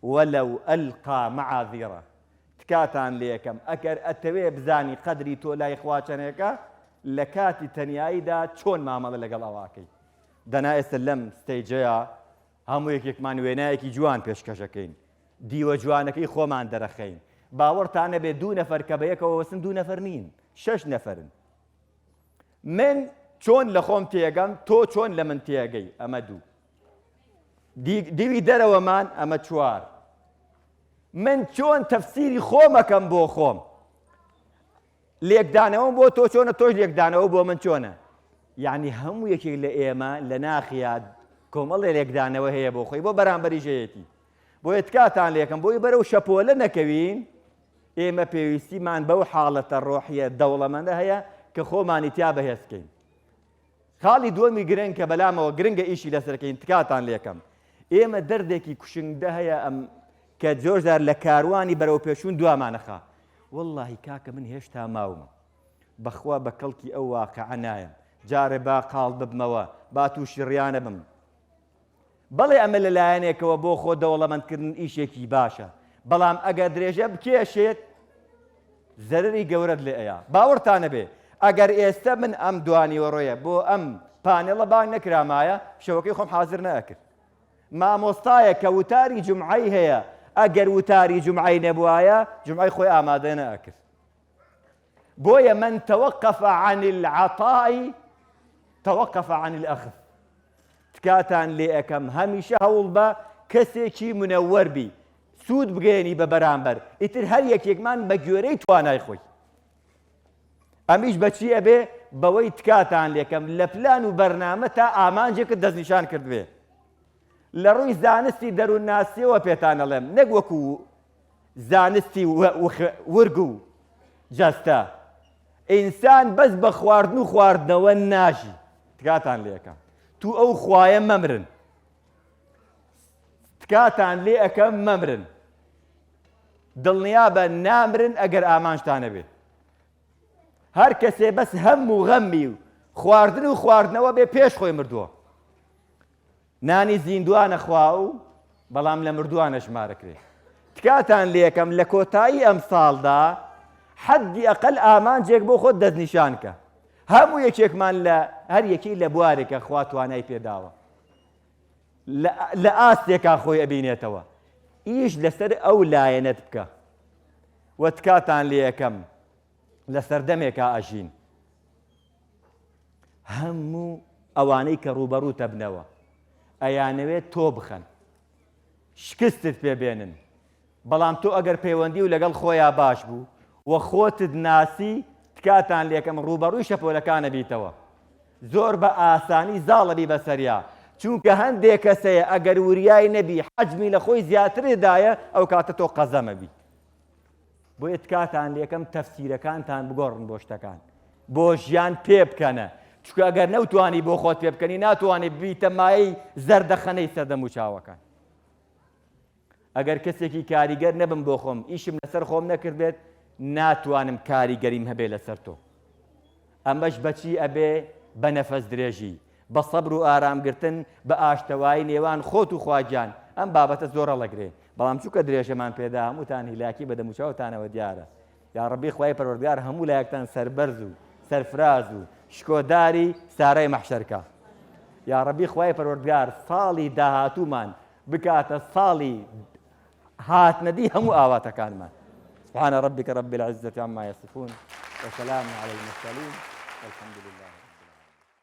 ولو ألقى معاذيرة تکاتان لێکەم ئەگەر ئەتەوێ بزانی قەدری تۆ لای خواچەنێکە لە کاتی تەنیاییدا چۆن مامەڵە لەگەڵ ئەواکەی دەنا ئێستا لەم ستەیجەیە هەموو یەکێکمان وێنایەکی جوان پێشکەشەکەین دیوە جوانەکەی خۆمان دەرەخەین باوەڕتانە بێ 2 نەفەر کە بە یەکەوە وەسن 2 نەفەر نین 6 نەفەرن من چۆن لە خۆم تێگەم تۆ چۆن لە من تێگەی ئەمە 2 دیوی دەرەوەمان ئەمە 4 من چۆن تەفسیری خۆمەکەم بۆ خۆم لێکدانەوەم بۆ تۆ چۆنە تۆش لێکدانەوە بۆ من چۆنە یعنی هەموو یەکێک لە ئێمە لە ناخیات کۆمەڵی لێکدانەوە هەیە بۆ خۆی بۆ بەرامبەری ژەیەتی بۆیە تکاتان لێکم بۆی بەرەو شەپۆلە نەکەوین ئێمە پێویستیمان بەو حاڵەتە ڕۆحیە دەوڵەمەندە هەیە کە خۆمانی تیا بەهێزکەین خاڵی دووەمی گرنگ کە بەلامەوە گرنگە ئیشی لەسەرکەین تکاتان لێکم ئێمە دەردێکی کوشنگدە هەیە ئەم کە زۆرجار لە کاروانی بەرەو پێشوون دوامانەخا واللهی کاکە من هێشتا ماومە بەخوا بە کەڵکی ئەو واقعە نایەم جارێ با قاڵ ببمەوە با تووشی ڕیانە بم بەڵێ ئەمە لەلایەنێکەوە بۆ خۆ دەوڵەمەندکردن ئیشێکی باشە بەڵام ئەگەر درێژە بکێشێت زەرری گەورەت لێ ئەیە باوەڕتانە بێ ئەگەر ئێستا من ئەم دوانیوەڕۆیە بۆ ئەم پانێڵە بانگ نەکرامایە شەوەکەی خۆم حازر نەکرد مامۆستایە کە وتاری جومعەی هەیە ئەگەر وتاری جومعەی نەبوایە جومعەی خۆی ئامادە نەکرد بۆیە من توقف عن العطاء توقف عن الأخذ تکاتان لێ ئەەکەم هەمیشە هەوڵ بە کەسێکی منەوەر بی سوود بگەێنی بە بەرامبەر ئیتر هەر یەکێکمان بە گوێرەی توانای خۆی ئەمیش بەچی ئەبێ بەوەی تکاتان لێکەم لە پلان و بەرنامە تا ئامانجێکت دەستنیشان کردوێ لە ڕووی زانستی دەروونناسیەوە پێتان ئەڵێم نەک وەکو زانستی ورگ و جەستە ئینسان بەس بە خواردن و خواردنەوە ناژی تکاتان لێکەم تو ئەو خوایە مەمرن تکاتان لێ ئەەکەم مەمرن دڵنیا بە نامرن ئەگەر ئامانجتانە بێت. هەر کەسێ بەس هەم و غەممی و خواردن و خواردنەوە بێ پێش خۆی مردووە. نانی زیندوانە خوا و بەڵام لە مردووانە ژمارەکرێ. تکاتان لێکەم لە کۆتایی ئەم ساڵدا حەدی ئەقل ئامانجێک بۆ خۆت دەستنیشانکە. هەموو یەکێکمان لە هەر یەکی لە بوارێکە خوا توانای پێداوە. لە ئاستێکا خۆی ئەبینێتەوە. ئیش لەسەر ئەو لایەنت بکە. وە تکاتان لێکەم لە سەردەمێکا ئەژین. هەموو ئەوانەی کە ڕوبەڕووتە بنەوە ئەیانەوێت تۆ بخەن. شکستت پێبێنن. بەڵام تۆ ئەگەر پەیوەندی و لەگەڵ خۆیان باش بوو وە خۆتت ناسی تکاتان لێکەم ڕوبەڕووی شەپۆلەکانە بیتەوە. زۆر بە ئاسانی زاڵەبی بەسەریا. چونکە هەندێک کەسەیە ئەگەر وریای نەبی حەجمی لە خۆی زیاترێدایە ئەو کاتە تۆ قەزەمەبی. بۆیە تکاتان لێکەم تەفسیرەکانتان بگۆڕن بۆ شتەکان. بۆ ژیان پێ بکەنە. چونکە ئەگەر نەوتوانی بۆ خۆت پێ بکەنی ناتوانێت بیتە مایەی زەردەخەنەی سەردەم و چاوەکان. ئەگەر کەسێکی کاریگەر نەبم بۆ خۆم ئیشم لەسەر خۆم نەکردێت ناتوانم کاریگەریم هەبێ لەسەر تۆ. ئەمەش بەچی ئەبێ بە نەفەس درێژی بە سەبر و ئارامگرتن بە ئاشتەوایی نێوان خۆت و خواجان. ئەم بابەتە زۆرە لەگرێ بەڵام چووکە درێژەمان پێدا هەمووتان هیلاکی بە دەموچاوتانەوە دیارە. یا ڕەبی خوای پەروەردگار هەموو لایەکتان سەربەرز و سەرفراز و شکۆداری سارەی مەحشەرکە. یا ڕەبی خوای پەروەردگار ساڵی داهاتوومان بکاتە ساڵی هاتنەدی هەموو ئاواتەکانمان. سبحان ربك رب العزة عما يصفون وسلام على المرسلين والحمد لله.